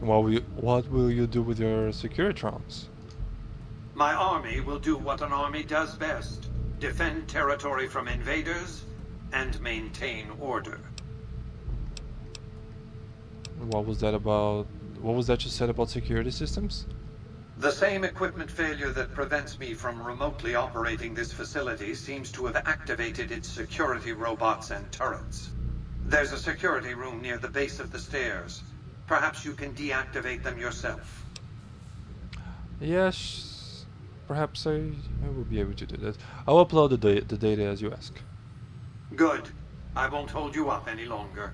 What will you do with your Securitrons? My army will do what an army does best. Defend territory from invaders and maintain order. What was that about? What was that you said about security systems? The same equipment failure that prevents me from remotely operating this facility seems to have activated its security robots and turrets. There's a security room near the base of the stairs. Perhaps you can deactivate them yourself. Yes, perhaps I will be able to do that. I'll upload the data as you ask. Good. I won't hold you up any longer.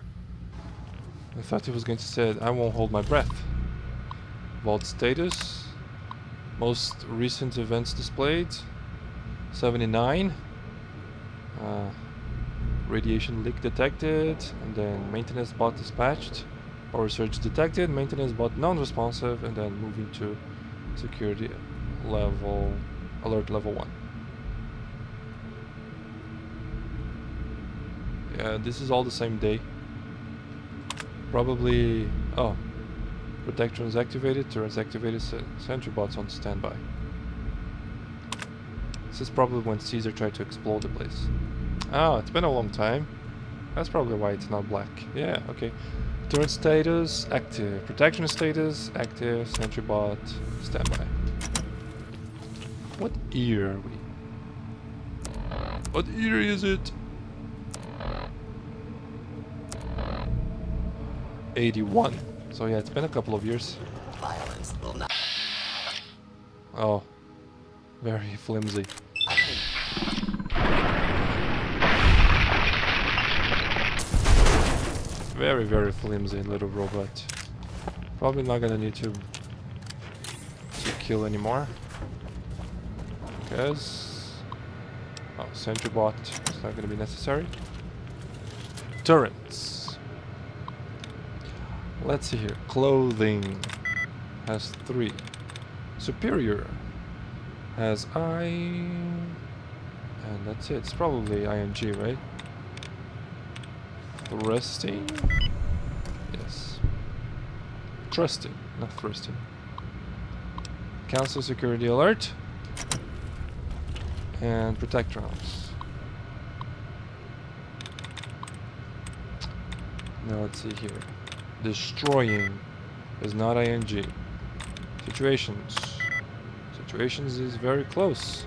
I thought he was going to say, I won't hold my breath. Vault status. Most recent events displayed. 79. Radiation leak detected. And then maintenance bot dispatched. Power surge detected. Maintenance bot non-responsive. And then moving to security level. Alert level 1. Yeah, this is all the same day. Probably... Oh. Protections activated, turrets activated, sentry bots on standby. This is probably when Caesar tried to explode the place. Oh, it's been a long time. That's probably why it's not black. Yeah, okay. Turret status, active. Protection status, active. Sentry bot, standby. What year are we? What year is it? 81. So yeah, it's been a couple of years. Violence will not. Oh, very flimsy. Very, very flimsy little robot. Probably not gonna need to kill anymore. Because... Oh, sentry bot is not gonna be necessary. Turrets. Let's see here. Clothing has 3. Superior has I... And that's it. It's probably ING, right? Thrusting? Yes. Trusting, not thrusting. Cancel security alert. And protect rounds. Now let's see here. Destroying is not ING. Situations. Situations is very close.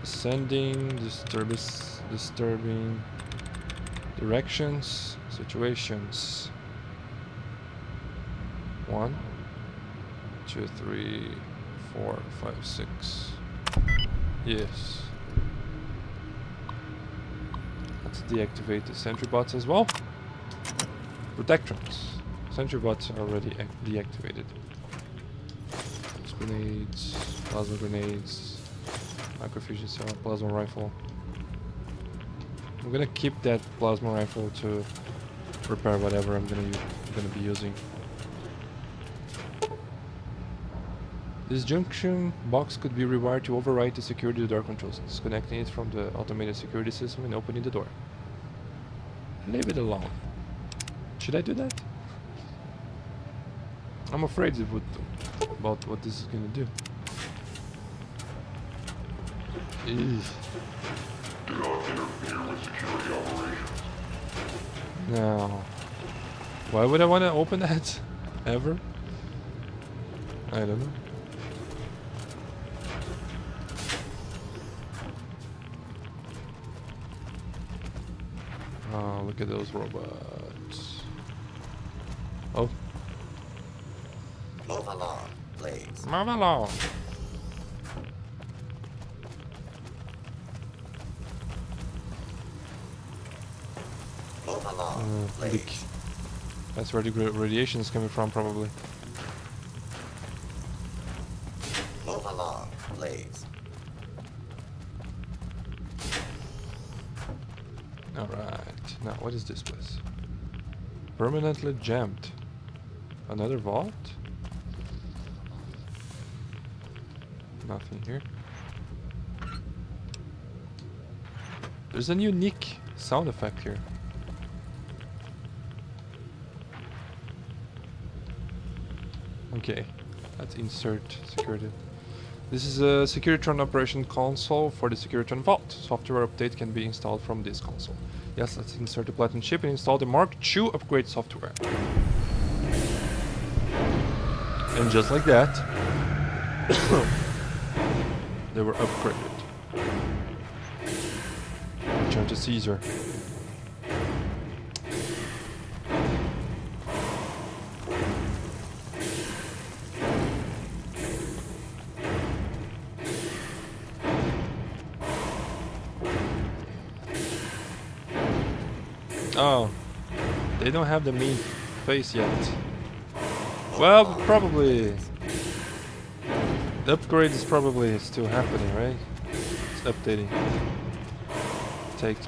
Ascending, disturbing. Directions, situations. 1, 2, 3, 4, 5, 6. Yes. Let's deactivate the sentry bots as well. Protectrons. Sentry bots are already deactivated. Grenades, plasma grenades, microfusion cell, plasma rifle. I'm gonna keep that plasma rifle to repair whatever I'm gonna be using. This junction box could be rewired to override the security door controls, disconnecting it from the automated security system and opening the door. Leave it alone. Should I do that? I'm afraid about what this is gonna do. Eesh. Do not interfere with security operations. No. Why would I want to open that? Ever? I don't know. Oh, look at those robots. Oh. Move along, please. Move along. Move along, please. That's where the radiation is coming from, probably. Move along, please. Alright. Now, what is this place? Permanently jammed. Another vault? Nothing here. There's a unique sound effect here. Okay, let's insert security. This is a Securitron operation console for the Securitron Vault. Software update can be installed from this console. Yes, let's insert the Platinum chip and install the Mark II upgrade software. And just like that, they were upgraded. Return to Caesar. Oh, they don't have the mean face yet. Well, probably the upgrade is probably still happening, right? It's updating.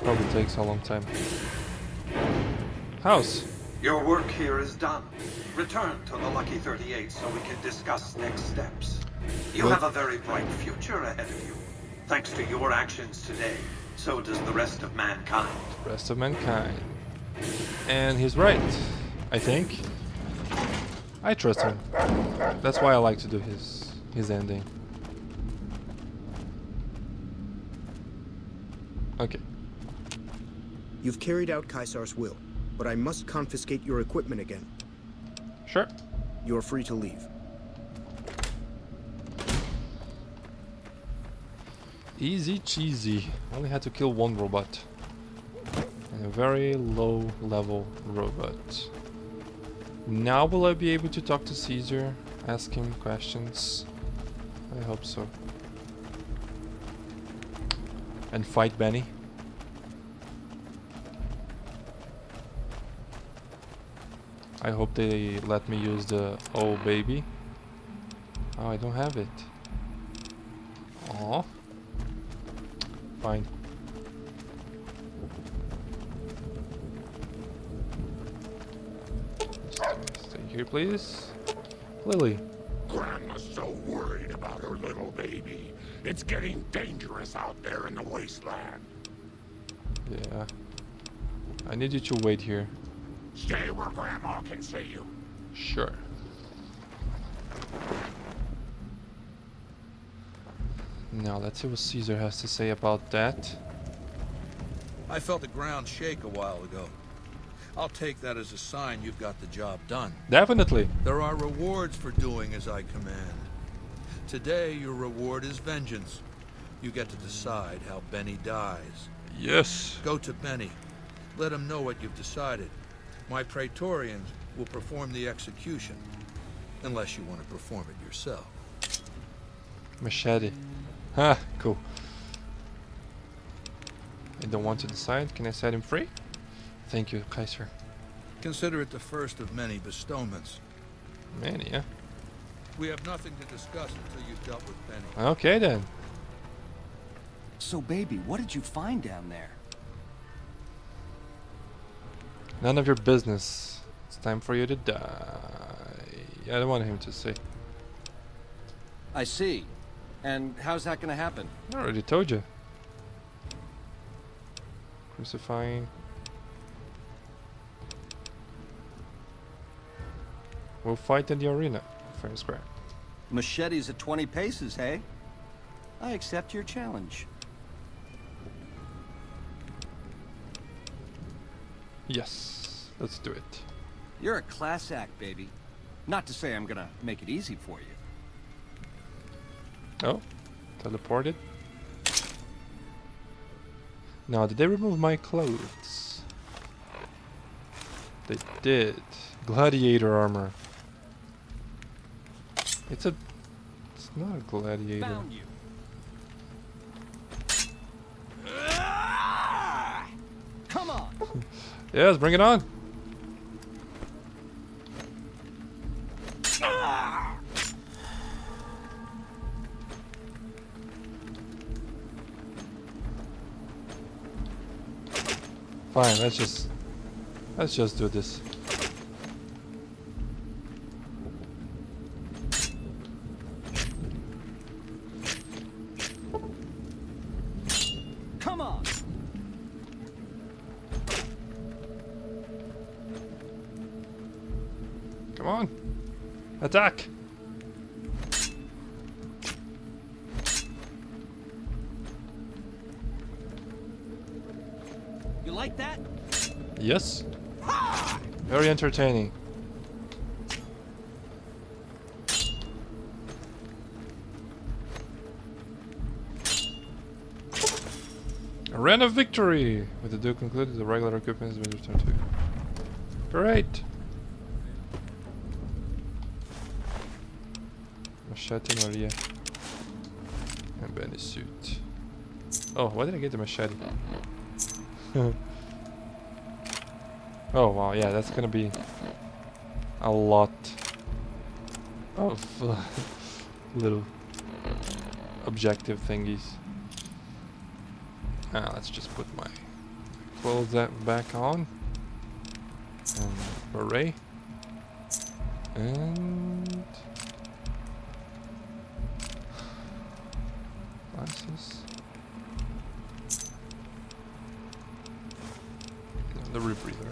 Probably takes a long time. House. Your work here is done. Return to the Lucky 38 so we can discuss next steps. You have a very bright future ahead of you, thanks to your actions today. So does the rest of mankind. Rest of mankind. And he's right, I think. I trust him. That's why I like to do his ending. Okay. You've carried out Caesar's will, but I must confiscate your equipment again. Sure. You're free to leave. Easy cheesy. Only had to kill one robot. And a very low level robot. Now will I be able to talk to Caesar? Ask him questions? I hope so. And fight Benny? I hope they let me use the oh baby. Oh, I don't have it. Aw. Fine. Just stay here, please. Lily. Grandma's so worried about her little baby. It's getting dangerous out there in the wasteland. Yeah. I need you to wait here. Stay where Grandma can see you. Sure. Now let's see what Caesar has to say about that. I felt the ground shake a while ago. I'll take that as a sign you've got the job done. Definitely. There are rewards for doing as I command. Today, your reward is vengeance. You get to decide how Benny dies. Yes. Go to Benny. Let him know what you've decided. My Praetorians will perform the execution. Unless you want to perform it yourself. Machete. Ha, cool. I don't want to decide. Can I set him free? Thank you, Kaiser. Consider it the first of many bestowments. Many, yeah? We have nothing to discuss until you've dealt with Benny. Okay, then. So, baby, what did you find down there? None of your business. It's time for you to die. I don't want him to see. I see. And how's that gonna happen? I already told you. Crucifying. We'll fight in the arena, fair and square. Machetes at 20 paces, hey? I accept your challenge. Yes, let's do it. You're a class act, baby. Not to say I'm gonna make it easy for you. Oh, teleported. Now, did they remove my clothes? They did. Gladiator armor. It's not a gladiator. Found you. Come on. Yes, bring it on. Fine, let's just do this. Come on. Come on. Attack. You like that? Yes. Very entertaining. Arena victory! With the duel concluded, the regular equipment has been returned to you. Great! Machete Maria. And Benny's suit. Oh, why did I get the machete? Oh wow, yeah, that's gonna be a lot of little objective thingies. Let's just put my clothes back on. And beret. And glasses. the rebreather.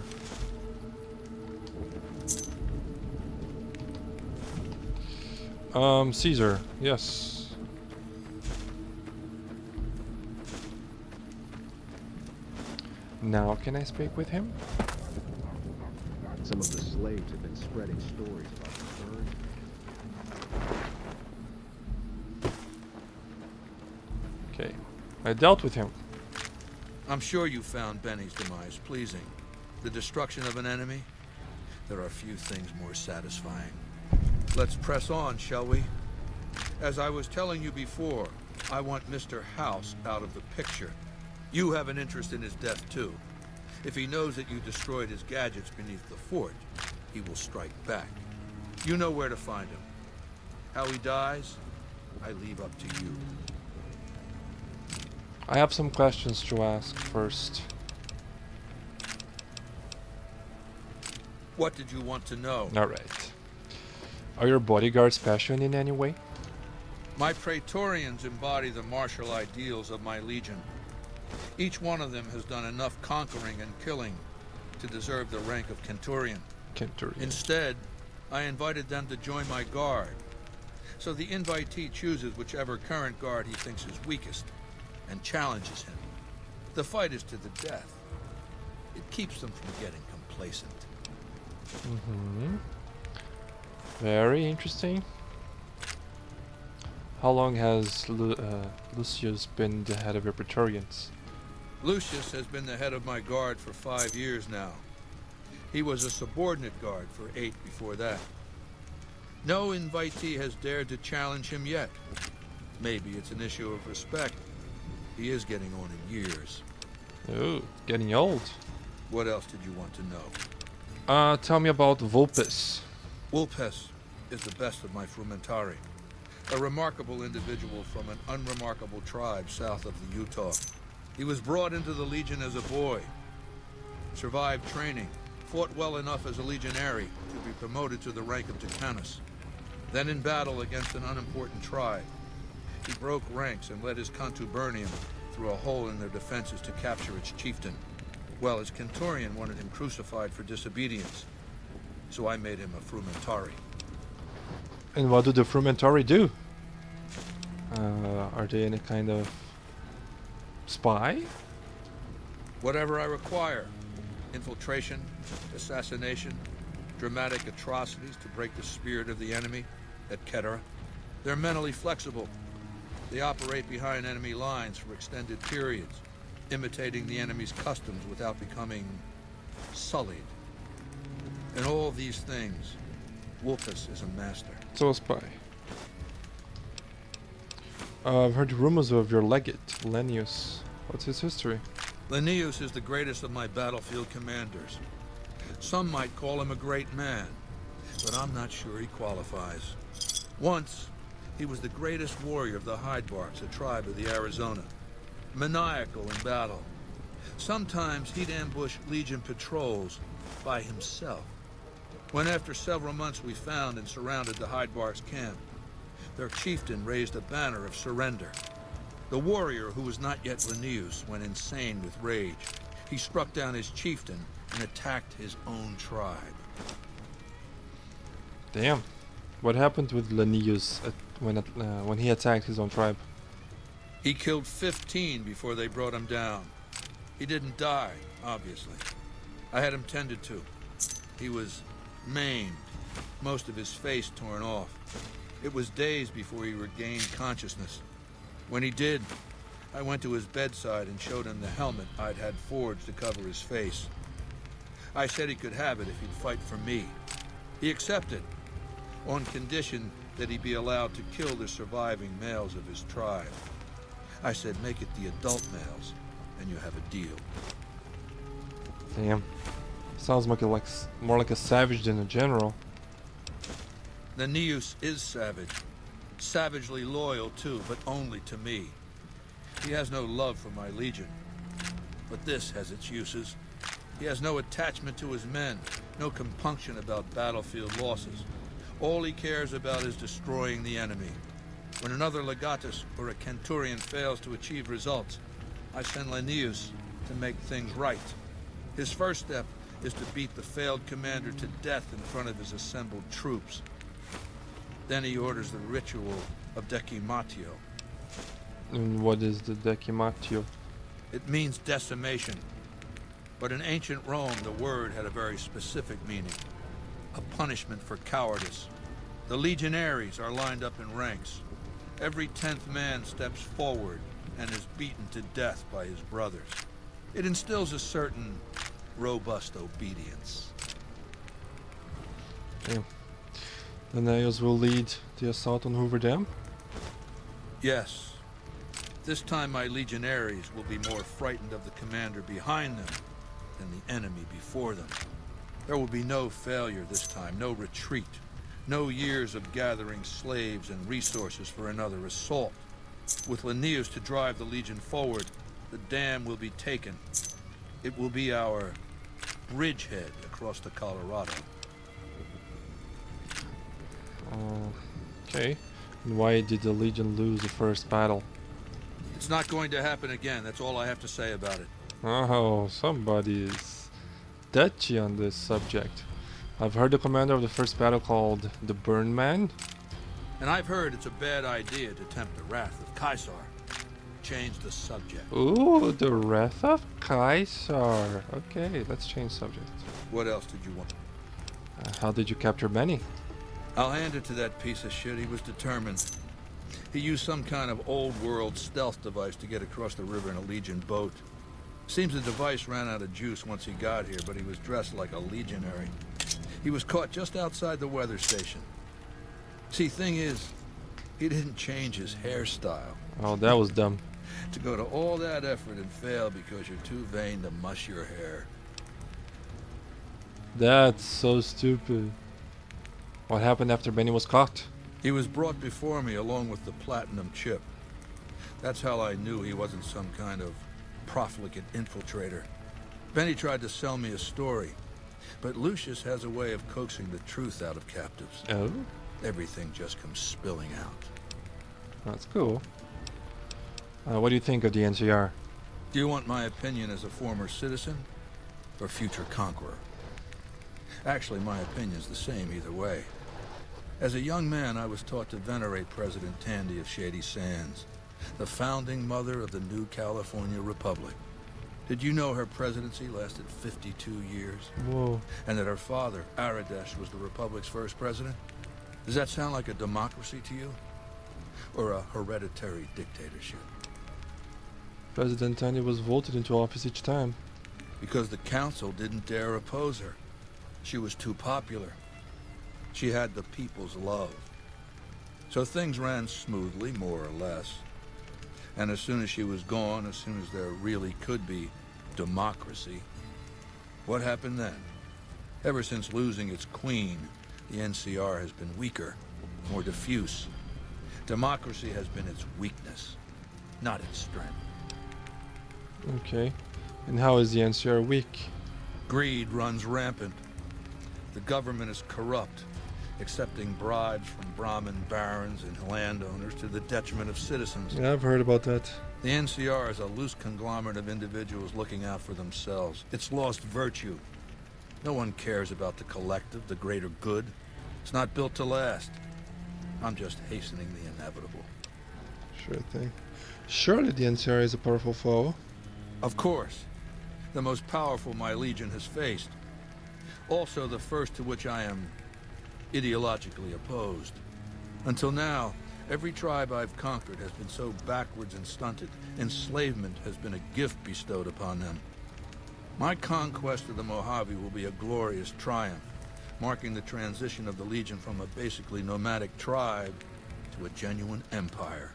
Caesar, yes. Now can I speak with him? Some of the slaves have been spreading stories about the bird. Okay, I dealt with him. I'm sure you found Benny's demise pleasing. The destruction of an enemy? There are few things more satisfying. Let's press on, shall we? As I was telling you before, I want Mr. House out of the picture. You have an interest in his death, too. If he knows that you destroyed his gadgets beneath the fort, he will strike back. You know where to find him. How he dies, I leave up to you. I have some questions to ask first. What did you want to know? Alright. Are your bodyguards passionate in any way? My Praetorians embody the martial ideals of my legion. Each one of them has done enough conquering and killing to deserve the rank of Centurion. Instead, I invited them to join my guard. So the invitee chooses whichever current guard he thinks is weakest and challenges him. The fight is to the death. It keeps them from getting complacent. Very interesting. How long has Lucius been the head of your Praetorians? Lucius has been the head of my guard for 5 years now. He was a subordinate guard for 8 before that. No invitee has dared to challenge him yet. Maybe it's an issue of respect. He is getting on in years. Oh, getting old. What else did you want to know? Tell me about Vulpes. Vulpes is the best of my frumentari. A remarkable individual from an unremarkable tribe south of the Utah. He was brought into the Legion as a boy, survived training, fought well enough as a legionary to be promoted to the rank of Decanus. Then in battle against an unimportant tribe, he broke ranks and led his contubernium through a hole in their defenses to capture its chieftain. Well, his Centurion wanted him crucified for disobedience, so I made him a frumentari. And what do the Frumentari do? Are they any kind of spy? Whatever I require. Infiltration, assassination, dramatic atrocities to break the spirit of the enemy, etc. They're mentally flexible. They operate behind enemy lines for extended periods, imitating the enemy's customs without becoming sullied. In all these things, Vulpes is a master. So a spy. I've heard rumors of your legate, Lennius. What's his history? Linnaeus is the greatest of my battlefield commanders. Some might call him a great man, but I'm not sure he qualifies. Once, he was the greatest warrior of the Hydebarks, a tribe of the Arizona. Maniacal in battle. Sometimes he'd ambush Legion patrols by himself. When after several months we found and surrounded the Hydebarks camp, their chieftain raised a banner of surrender. The warrior, who was not yet Linnaeus, went insane with rage. He struck down his chieftain and attacked his own tribe. Damn. What happened with Linnaeus when he attacked his own tribe? He killed 15 before they brought him down. He didn't die, obviously. I had him tended to. He was maimed, most of his face torn off. It was days before he regained consciousness. When he did, I went to his bedside and showed him the helmet I'd had forged to cover his face. I said he could have it if he'd fight for me. He accepted, on condition that he be allowed to kill the surviving males of his tribe. I said, make it the adult males, and you have a deal. Damn. Sounds more like a savage than a general. Linnaeus is savage. Savagely loyal, too, but only to me. He has no love for my legion. But this has its uses. He has no attachment to his men, no compunction about battlefield losses. All he cares about is destroying the enemy. When another legatus or a centurion fails to achieve results, I send Linnaeus to make things right. His first step is to beat the failed commander to death in front of his assembled troops. Then he orders the ritual of Decimatio. And what is the Decimatio? It means decimation. But in ancient Rome, the word had a very specific meaning. A punishment for cowardice. The legionaries are lined up in ranks. Every 10th man steps forward and is beaten to death by his brothers. It instills a certain robust obedience. Yeah. The nails will lead the assault on Hoover Dam? Yes. This time my legionaries will be more frightened of the commander behind them than the enemy before them. There will be no failure this time, no retreat, no years of gathering slaves and resources for another assault. With Linnaeus to drive the Legion forward, the dam will be taken. It will be our bridgehead across the Colorado. Okay. And why did the Legion lose the first battle? It's not going to happen again, that's all I have to say about it. Oh, somebody is touchy on this subject. I've heard the commander of the first battle called the Burn Man. And I've heard it's a bad idea to tempt the wrath of Caesar. Change the subject. Ooh, the Wrath of Caesar. Okay, let's change subject. What else did you want? How did you capture Benny? I'll hand it to that piece of shit. He was determined. He used some kind of old-world stealth device to get across the river in a Legion boat. Seems the device ran out of juice once he got here, but he was dressed like a legionary. He was caught just outside the weather station. See, thing is, he didn't change his hairstyle. Oh, that was dumb. To go to all that effort and fail because you're too vain to muss your hair. That's so stupid. What happened after Benny was caught? He was brought before me along with the platinum chip. That's how I knew he wasn't some kind of profligate infiltrator. Benny tried to sell me a story, but Lucius has a way of coaxing the truth out of captives. Oh? Everything just comes spilling out. That's cool. What do you think of the NCR? Do you want my opinion as a former citizen or future conqueror? Actually, my opinion's the same either way. As a young man, I was taught to venerate President Tandy of Shady Sands, the founding mother of the new California Republic. Did you know her presidency lasted 52 years? Whoa. And that her father, Aradesh, was the Republic's first president? Does that sound like a democracy to you? Or a hereditary dictatorship? President Tandy was voted into office each time. Because the council didn't dare oppose her. She was too popular. She had the people's love. So things ran smoothly, more or less. And as soon as she was gone, as soon as there really could be democracy, what happened then? Ever since losing its queen, the NCR has been weaker, more diffuse. Democracy has been its weakness, not its strength. Okay. And how is the NCR weak? Greed runs rampant. The government is corrupt, accepting bribes from Brahmin barons and landowners to the detriment of citizens. Yeah, I've heard about that. The NCR is a loose conglomerate of individuals looking out for themselves. It's lost virtue. No one cares about the collective, the greater good. It's not built to last. I'm just hastening the inevitable. Sure thing. Surely the NCR is a powerful foe. Of course. The most powerful my legion has faced. Also the first to which I am ideologically opposed. Until now, every tribe I've conquered has been so backwards and stunted. Enslavement has been a gift bestowed upon them. My conquest of the Mojave will be a glorious triumph, marking the transition of the Legion from a basically nomadic tribe to a genuine empire.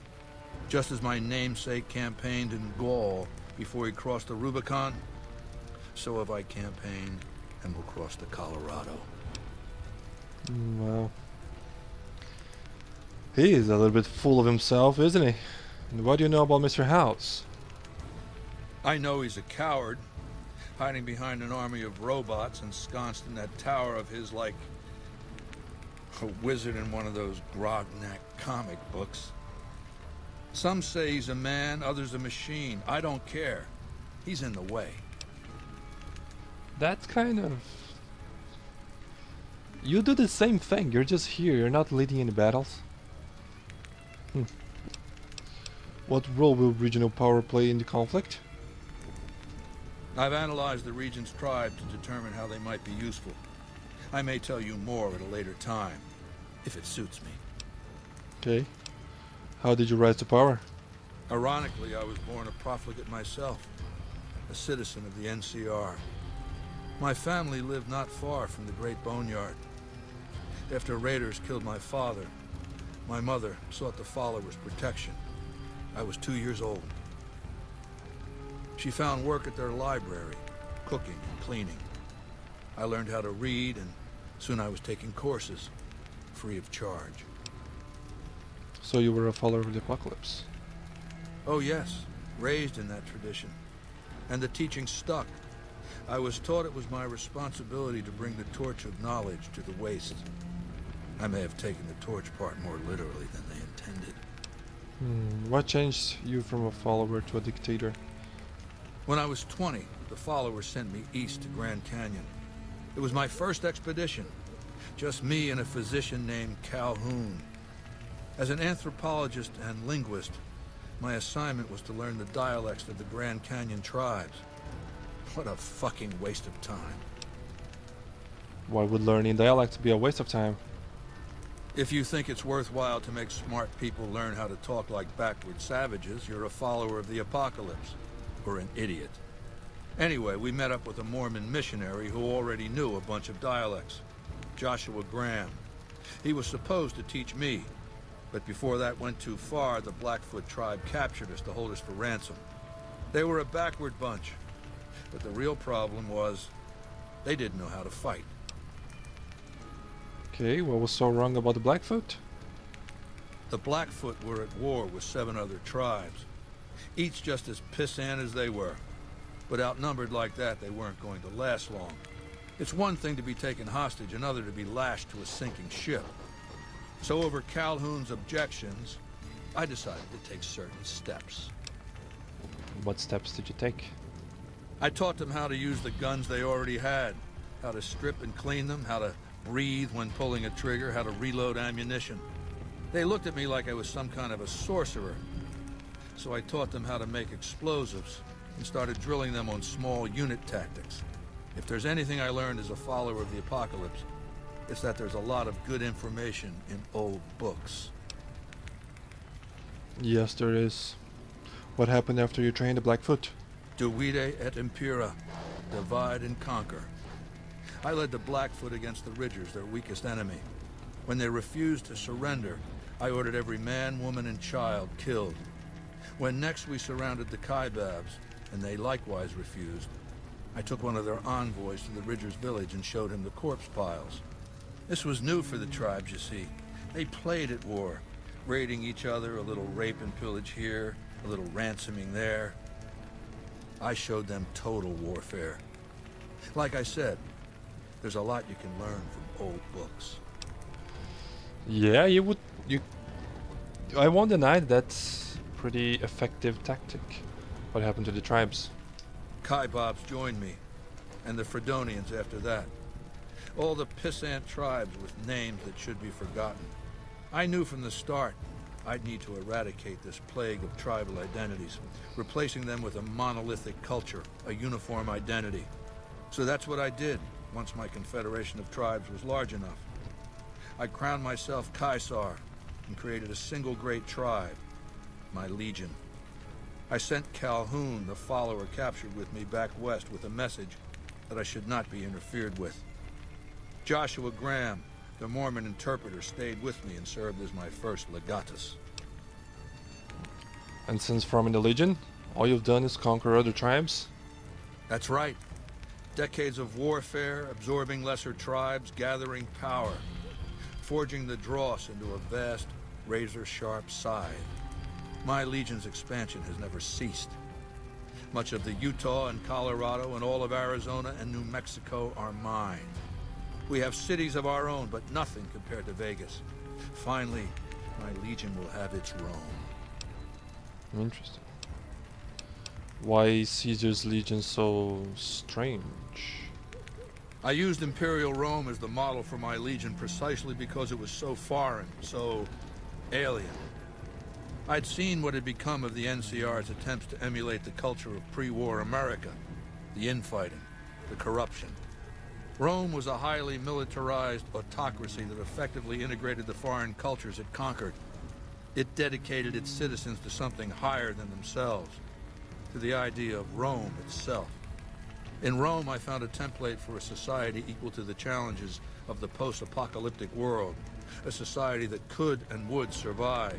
Just as my namesake campaigned in Gaul before he crossed the Rubicon, so have I campaigned and will cross the Colorado. Wow. He is a little bit full of himself, isn't he? And what do you know about Mr. House? I know he's a coward, hiding behind an army of robots ensconced in that tower of his like a wizard in one of those Grognak comic books. Some say he's a man, others a machine. I don't care. He's in the way. That's kind of... You do the same thing, you're just here, you're not leading any battles. What role will regional power play in the conflict? I've analyzed the region's tribe to determine how they might be useful. I may tell you more at a later time, if it suits me. Okay. How did you rise to power? Ironically, I was born a profligate myself, a citizen of the NCR. My family lived not far from the Great Boneyard. After raiders killed my father, my mother sought the followers' protection. I was 2 years old. She found work at their library, cooking and cleaning. I learned how to read, and soon I was taking courses, free of charge. So you were a follower of the apocalypse? Oh yes, raised in that tradition. And the teaching stuck. I was taught it was my responsibility to bring the torch of knowledge to the waste. I may have taken the torch part more literally than they intended. What changed you from a follower to a dictator? When I was 20, the followers sent me east to Grand Canyon. It was my first expedition. Just me and a physician named Calhoun. As an anthropologist and linguist, my assignment was to learn the dialects of the Grand Canyon tribes. What a fucking waste of time. Why would learning dialects be a waste of time? If you think it's worthwhile to make smart people learn how to talk like backward savages, you're a follower of the apocalypse. Or an idiot. Anyway, we met up with a Mormon missionary who already knew a bunch of dialects. Joshua Graham. He was supposed to teach me, but before that went too far, the Blackfoot tribe captured us to hold us for ransom. They were a backward bunch, but the real problem was they didn't know how to fight. Okay, what was so wrong about the Blackfoot? The Blackfoot were at war with 7 other tribes, each just as pissant as they were. But outnumbered like that, they weren't going to last long. It's one thing to be taken hostage, another to be lashed to a sinking ship. So over Calhoun's objections, I decided to take certain steps. What steps did you take? I taught them how to use the guns they already had, how to strip and clean them, how to breathe when pulling a trigger, how to reload ammunition. They looked at me like I was some kind of a sorcerer. So I taught them how to make explosives and started drilling them on small unit tactics. If there's anything I learned as a follower of the apocalypse, it's that there's a lot of good information in old books. Yes, there is. What happened after you trained the Blackfoot? Divide et impera, divide and conquer. I led the Blackfoot against the Ridgers, their weakest enemy. When they refused to surrender, I ordered every man, woman, and child killed. When next we surrounded the Kaibabs, and they likewise refused, I took one of their envoys to the Ridgers' village and showed him the corpse piles. This was new for the tribes, you see. They played at war, raiding each other, a little rape and pillage here, a little ransoming there. I showed them total warfare. Like I said, there's a lot you can learn from old books. Yeah, I won't deny that's pretty effective tactic. What happened to the tribes? Kaibabs joined me, and the Fredonians after that. All the pissant tribes with names that should be forgotten. I knew from the start I'd need to eradicate this plague of tribal identities, replacing them with a monolithic culture, a uniform identity. So that's what I did once my confederation of tribes was large enough. I crowned myself Caesar and created a single great tribe, my legion. I sent Calhoun, the follower captured with me, back west with a message that I should not be interfered with. Joshua Graham, the Mormon interpreter, stayed with me and served as my first legatus. And since forming the Legion, all you've done is conquer other tribes? That's right. Decades of warfare, absorbing lesser tribes, gathering power, forging the dross into a vast, razor-sharp scythe. My Legion's expansion has never ceased. Much of the Utah and Colorado and all of Arizona and New Mexico are mine. We have cities of our own, but nothing compared to Vegas. Finally, my Legion will have its Rome. Interesting. Why is Caesar's Legion so strange? I used Imperial Rome as the model for my Legion precisely because it was so foreign, so alien. I'd seen what had become of the NCR's attempts to emulate the culture of pre-war America, the infighting, the corruption. Rome was a highly militarized autocracy that effectively integrated the foreign cultures it conquered. It dedicated its citizens to something higher than themselves, to the idea of Rome itself. In Rome, I found a template for a society equal to the challenges of the post-apocalyptic world, a society that could and would survive,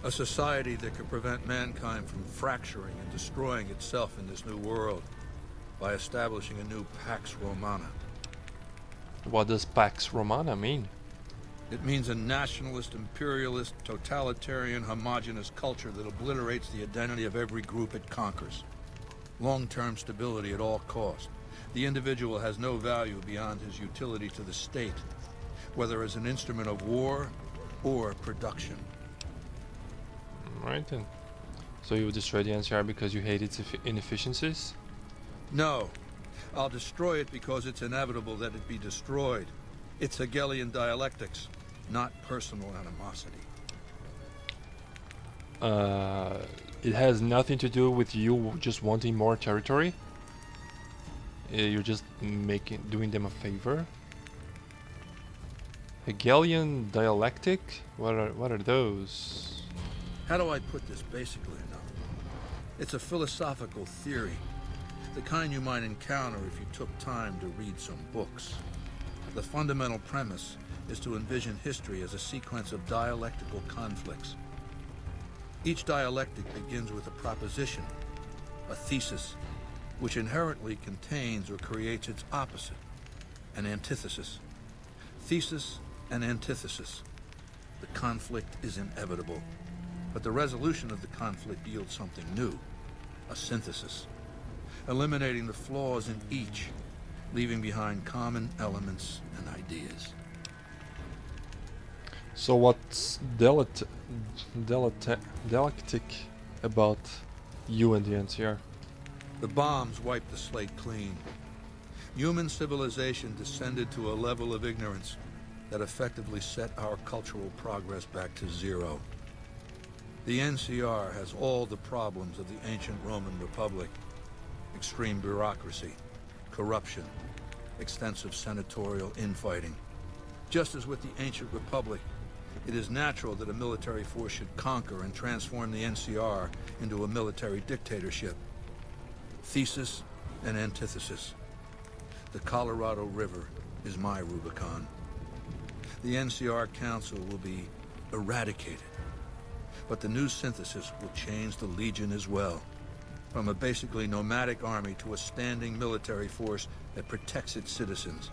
a society that could prevent mankind from fracturing and destroying itself in this new world by establishing a new Pax Romana. What does Pax Romana mean? It means a nationalist, imperialist, totalitarian, homogenous culture that obliterates the identity of every group it conquers. Long-term stability at all cost. The individual has no value beyond his utility to the state, whether as an instrument of war or production. Right then. So you would destroy the NCR because you hate its inefficiencies? No. I'll destroy it because it's inevitable that it be destroyed. It's Hegelian dialectics, not personal animosity. It has nothing to do with you just wanting more territory? You're just doing them a favor? Hegelian dialectic? What are those? How do I put this basically enough? It's a philosophical theory, the kind you might encounter if you took time to read some books. The fundamental premise is to envision history as a sequence of dialectical conflicts. Each dialectic begins with a proposition, a thesis, which inherently contains or creates its opposite, an antithesis. Thesis and antithesis. The conflict is inevitable, but the resolution of the conflict yields something new, a synthesis, eliminating the flaws in each, leaving behind common elements and ideas. So what's dialectic about you and the NCR? The bombs wiped the slate clean. Human civilization descended to a level of ignorance that effectively set our cultural progress back to zero. The NCR has all the problems of the ancient Roman Republic: extreme bureaucracy, corruption, extensive senatorial infighting. Just as with the ancient Republic, it is natural that a military force should conquer and transform the NCR into a military dictatorship. Thesis and antithesis. The Colorado River is my Rubicon. The NCR Council will be eradicated, but the new synthesis will change the Legion as well. From a basically nomadic army to a standing military force that protects its citizens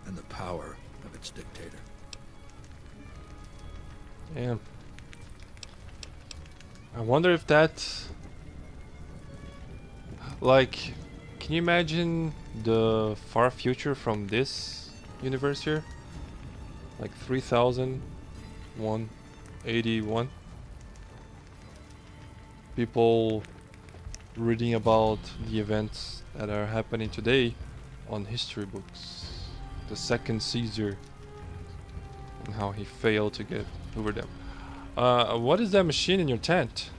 and the power of its dictator. Yeah. I wonder if that's... Like, can you imagine the far future from this universe here? Like 3181 people reading about the events that are happening today on history books. The second Caesar and how he failed to get over them. What is that machine in your tent?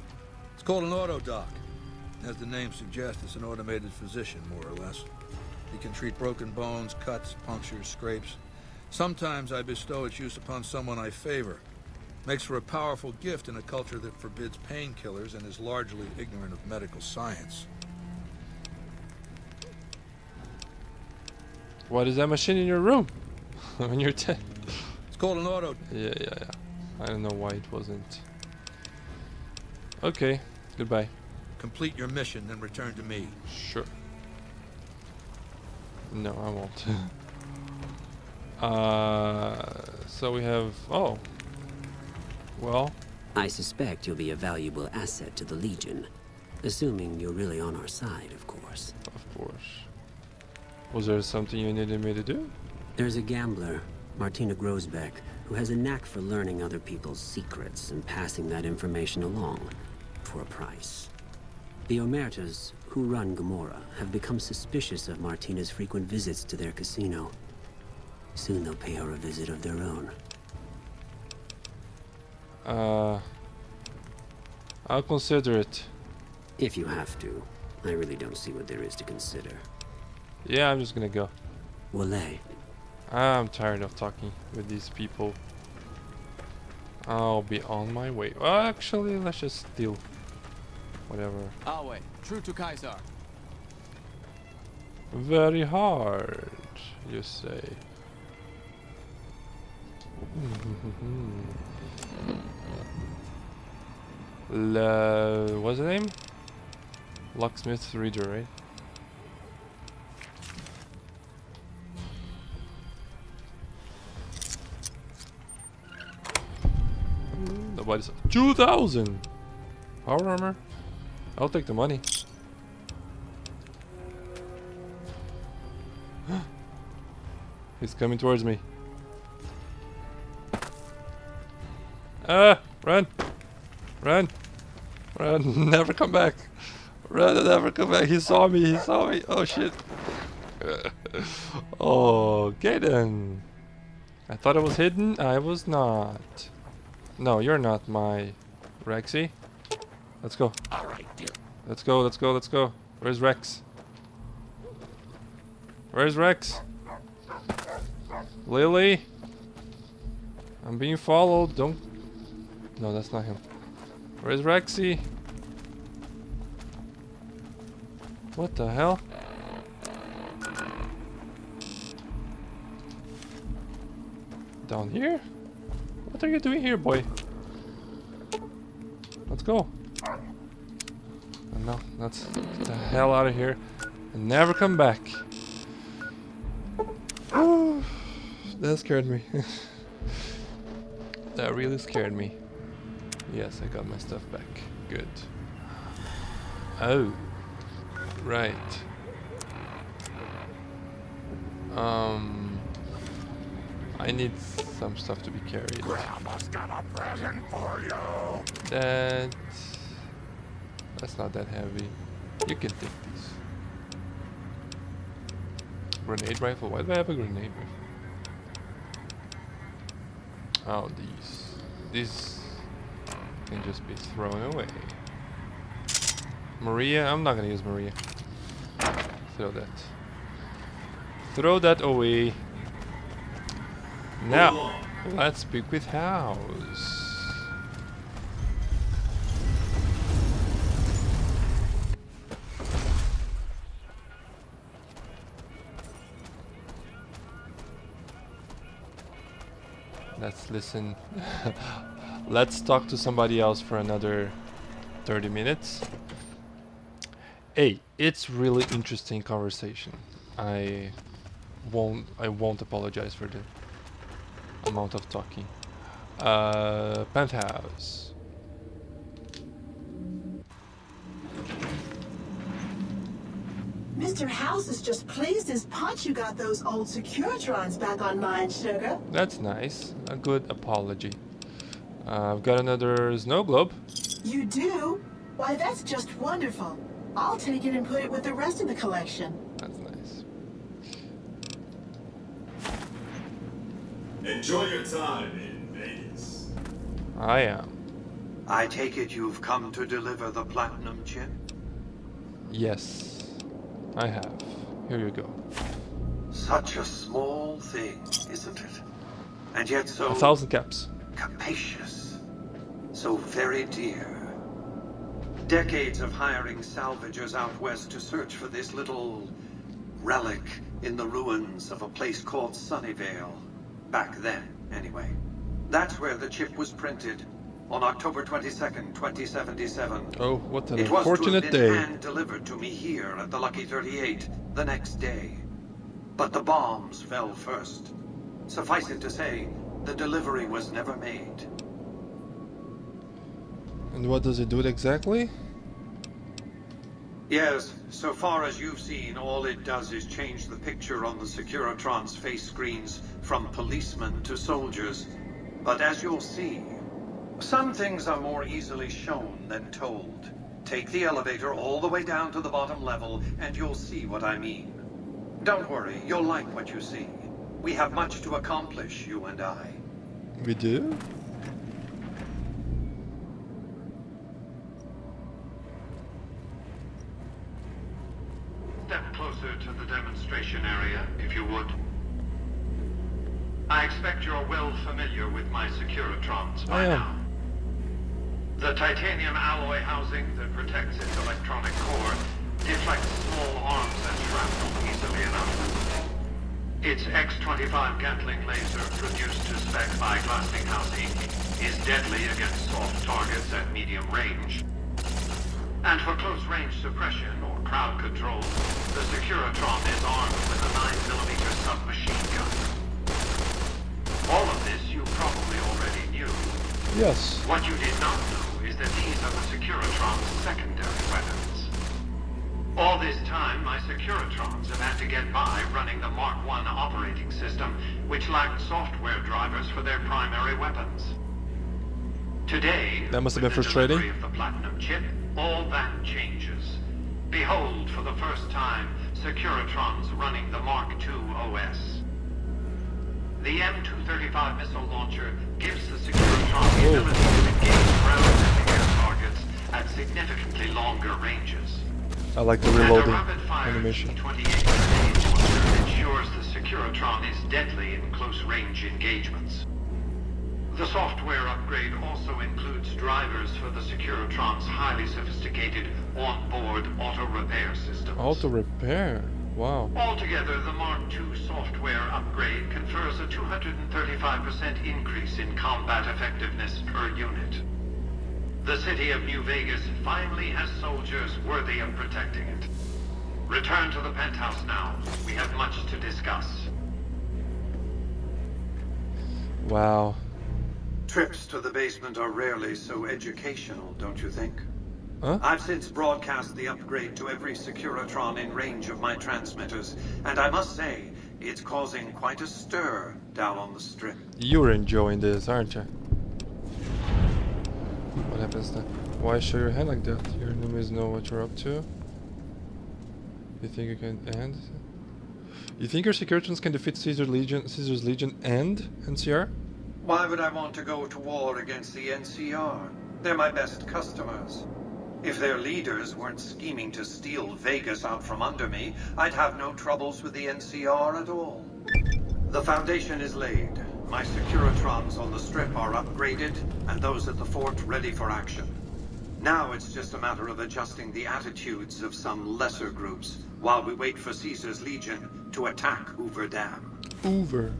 It's called an autodoc. As the name suggests, it's an automated physician, more or less. He can treat broken bones, cuts, punctures, scrapes. Sometimes I bestow its use upon someone I favor. Makes for a powerful gift in a culture that forbids painkillers and is largely ignorant of medical science. What is that machine in your room? On your tent? It's called an auto... Yeah. I don't know why it wasn't. Okay, goodbye. Complete your mission, then return to me. Sure. No, I won't. So we have... Oh. Well... I suspect you'll be a valuable asset to the Legion. Assuming you're really on our side, of course. Of course. Was there something you needed me to do? There's a gambler, Martina Grosbeck, who has a knack for learning other people's secrets and passing that information along for a price. The Omertas, who run Gamora have become suspicious of Martina's frequent visits to their casino. Soon they'll pay her a visit of their own. I'll consider it. If you have to. I really don't see what there is to consider. Yeah, I'm just gonna go. Wale. I'm tired of talking with these people. I'll be on my way. Well, actually, let's just steal. Whatever. Our way. True to Kaiser. Very hard, you say. What's the name? Locksmith's Reader, right? Nobody's 2,000 power armor. I'll take the money. He's coming towards me. Ah! Run! Run! Run! Never come back! Run and never come back! He saw me! He saw me! Oh shit! Okay then. I thought I was hidden. I was not. No, you're not my Rexy. Let's go. Alright, dear. Let's go, let's go, let's go. Where's Rex? Where's Rex? Lily? I'm being followed. Don't. No, that's not him. Where's Rexy? What the hell? Down here? What are you doing here, boy? Let's go. No, let's get the hell out of here and never come back. Oh, that scared me. That really scared me. Yes, I got my stuff back. Good. Oh, right. I need some stuff to be carried. Grandma's got a present for you. That's not that heavy. You can take these. Grenade rifle? Why do I have a grenade rifle? Oh, these. These can just be thrown away. Maria? I'm not gonna use Maria. Throw that. Throw that away. Now, let's speak with House. Let's listen. Let's talk to somebody else for another 30 minutes. Hey, it's really interesting conversation. I won't apologize for the amount of talking. Penthouse. Mr. House is just pleased as punch you got those old Securitrons back online, sugar. That's nice. A good apology. I've got another snow globe. You do? Why, that's just wonderful. I'll take it and put it with the rest of the collection. That's nice. Enjoy your time in Vegas. I am. I take it you've come to deliver the platinum chip? Yes, I have. Here you go. Such a small thing, isn't it? And yet so 1,000 caps. Capacious. So very dear. Decades of hiring salvagers out west to search for this little relic in the ruins of a place called Sunnyvale. Back then, anyway. That's where the chip was printed. On October 22nd, 2077. Oh, what an it was unfortunate to have been day. hand-delivered to me here at the Lucky 38 the next day. But the bombs fell first. Suffice it to say, the delivery was never made. And what does it do exactly? Yes, so far as you've seen, all it does is change the picture on the Securitron's face screens from policemen to soldiers. But as you'll see, some things are more easily shown than told. Take the elevator all the way down to the bottom level, and you'll see what I mean. Don't worry, you'll like what you see. We have much to accomplish, you and I. We do? Step closer to the demonstration area, if you would. I expect you're well familiar with my Securitrons by now. The titanium alloy housing that protects its electronic core deflects small arms and shrapnel easily enough. Its X-25 Gatling laser, produced to spec by Glassinghouse Inc., is deadly against soft targets at medium range. And for close-range suppression or crowd control, the Securitron is armed with a 9mm submachine gun. All of this you probably already knew. Yes. What you did not know is that these are the Securitron's secondary weapons. All this time, my Securitrons have had to get by running the Mark I operating system, which lacked software drivers for their primary weapons. Today, that must have been with the frustrating. delivery of the Platinum chip, all that changes. Behold, for the first time, Securitrons running the Mark II OS. The M235 missile launcher gives the Securitron the ability to engage ground and air targets at significantly longer ranges. I like the reloading and a rapid-fire animation. T-28 grenade launcher ensures the Securitron is deadly in close-range engagements. The software upgrade also includes drivers for the Securitron's highly sophisticated on-board auto-repair systems. Auto-repair? Wow. Altogether, the Mark II software upgrade confers a 235% increase in combat effectiveness per unit. The city of New Vegas finally has soldiers worthy of protecting it. Return to the penthouse now. We have much to discuss. Wow. Trips to the basement are rarely so educational, don't you think? Huh? I've since broadcast the upgrade to every Securitron in range of my transmitters, and I must say, it's causing quite a stir down on the strip. You're enjoying this, aren't you? What happens then? Why show your hand like that? Your enemies know what you're up to. You think you can end? You think your Securitrons can defeat Caesar's Legion and NCR? Why would I want to go to war against the NCR? They're my best customers. If their leaders weren't scheming to steal Vegas out from under me, I'd have no troubles with the NCR at all. The foundation is laid. My Securitrons on the strip are upgraded, and those at the fort ready for action. Now it's just a matter of adjusting the attitudes of some lesser groups while we wait for Caesar's Legion to attack Hoover Dam. Hoover.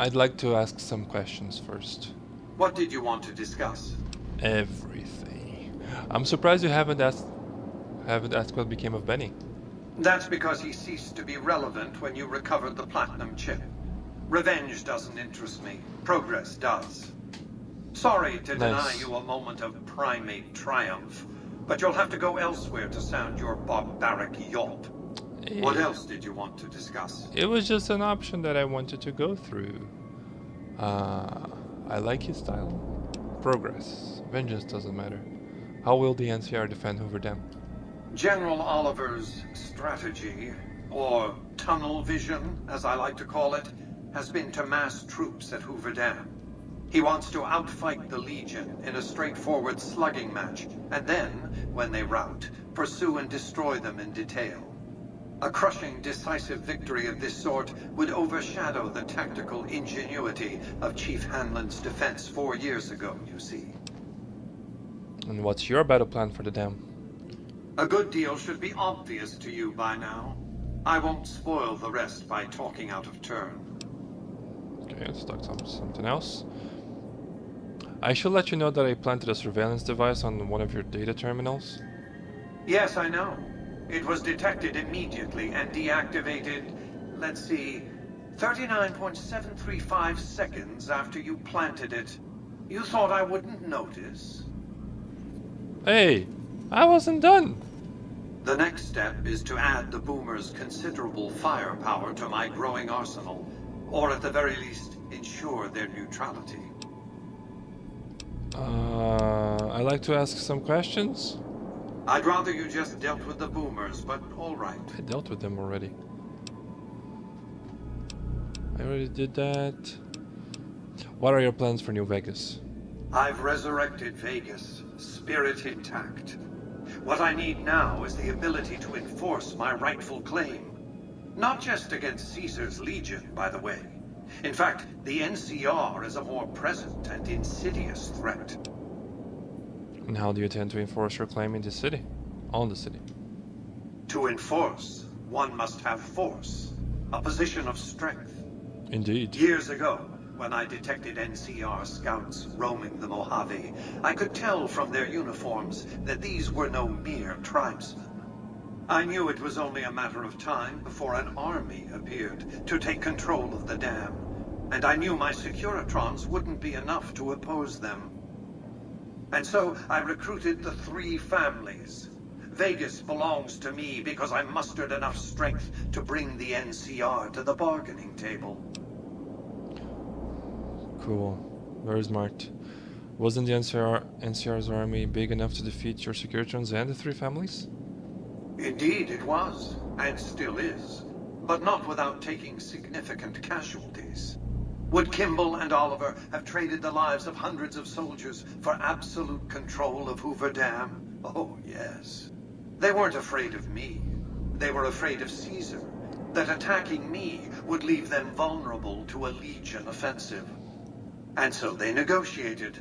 I'd like to ask some questions first. What did you want to discuss? Everything. I'm surprised you haven't asked what became of Benny. That's because he ceased to be relevant when you recovered the Platinum chip. Revenge doesn't interest me. Progress does. Sorry to deny you a moment of primate triumph, but you'll have to go elsewhere to sound your barbaric yelp. What else did you want to discuss? It was just an option that I wanted to go through. I like his style. Progress. Vengeance doesn't matter. How will the NCR defend Hoover Dam? General Oliver's strategy, or tunnel vision, as I like to call it, has been to mass troops at Hoover Dam. He wants to outfight the Legion in a straightforward slugging match, and then, when they rout, pursue and destroy them in detail. A crushing, decisive victory of this sort would overshadow the tactical ingenuity of Chief Hanlon's defense 4 years ago, you see. And what's your battle plan for the dam? A good deal should be obvious to you by now. I won't spoil the rest by talking out of turn. Okay, let's talk something else. I should let you know that I planted a surveillance device on one of your data terminals. Yes, I know. It was detected immediately and deactivated, let's see, 39.735 seconds after you planted it. You thought I wouldn't notice? Hey, I wasn't done. The next step is to add the Boomer's considerable firepower to my growing arsenal, or at the very least, ensure their neutrality. I'd like to ask some questions. I'd rather you just dealt with the boomers, but all right. I dealt with them already. I already did that. What are your plans for New Vegas? I've resurrected Vegas, spirit intact. What I need now is the ability to enforce my rightful claim. Not just against Caesar's Legion, by the way. In fact, the NCR is a more present and insidious threat. And how do you intend to enforce your claim in the city? On the city? To enforce, one must have force. A position of strength. Indeed. Years ago, when I detected NCR scouts roaming the Mojave, I could tell from their uniforms that these were no mere tribesmen. I knew it was only a matter of time before an army appeared to take control of the dam, and I knew my Securitrons wouldn't be enough to oppose them. And so I recruited the 3 families. Vegas belongs to me because I mustered enough strength to bring the NCR to the bargaining table. Cool. Very smart. Wasn't the NCR's army big enough to defeat your Securitrons and the 3 families? Indeed it was, and still is, but not without taking significant casualties. Would Kimball and Oliver have traded the lives of hundreds of soldiers for absolute control of Hoover Dam? Oh, yes. They weren't afraid of me. They were afraid of Caesar, that attacking me would leave them vulnerable to a Legion offensive. And so they negotiated,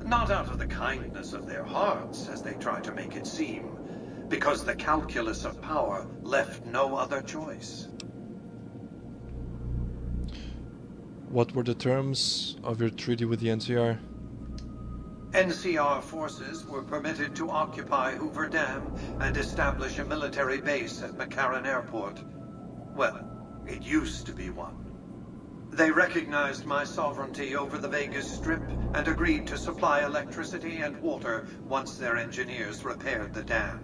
not out of the kindness of their hearts, as they try to make it seem, because the calculus of power left no other choice. What were the terms of your treaty with the NCR? NCR forces were permitted to occupy Hoover Dam and establish a military base at McCarran Airport. Well, it used to be one. They recognized my sovereignty over the Vegas Strip and agreed to supply electricity and water once their engineers repaired the dam.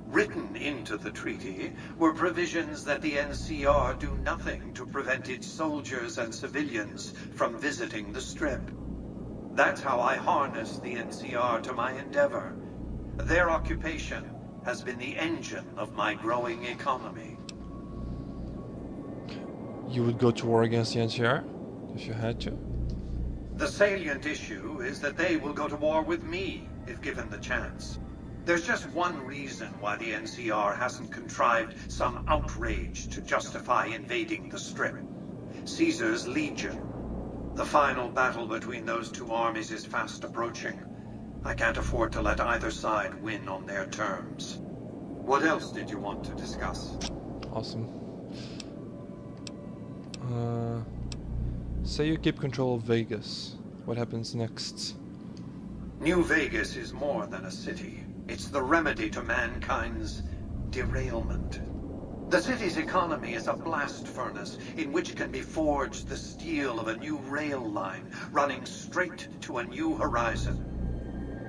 Written into the treaty were provisions that the NCR do nothing to prevent its soldiers and civilians from visiting the Strip. That's how I harness the NCR to my endeavor. Their occupation has been the engine of my growing economy. You would go to war against the NCR if you had to? The salient issue is that they will go to war with me if given the chance. There's just one reason why the NCR hasn't contrived some outrage to justify invading the Strip. Caesar's Legion. The final battle between those 2 armies is fast approaching. I can't afford to let either side win on their terms. What else did you want to discuss? Awesome. Say you keep control of Vegas. What happens next? New Vegas is more than a city. It's the remedy to mankind's derailment. The city's economy is a blast furnace in which can be forged the steel of a new rail line running straight to a new horizon.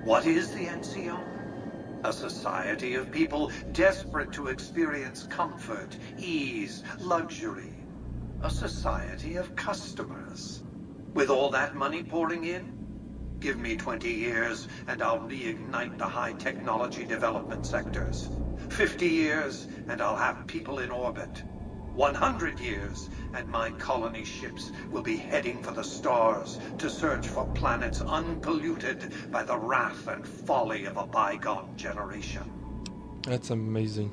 What is the NCR? A society of people desperate to experience comfort, ease, luxury. A society of customers. With all that money pouring in, give me 20 years and I'll reignite the high technology development sectors. 50 years and I'll have people in orbit. 100 years and my colony ships will be heading for the stars to search for planets unpolluted by the wrath and folly of a bygone generation. That's amazing.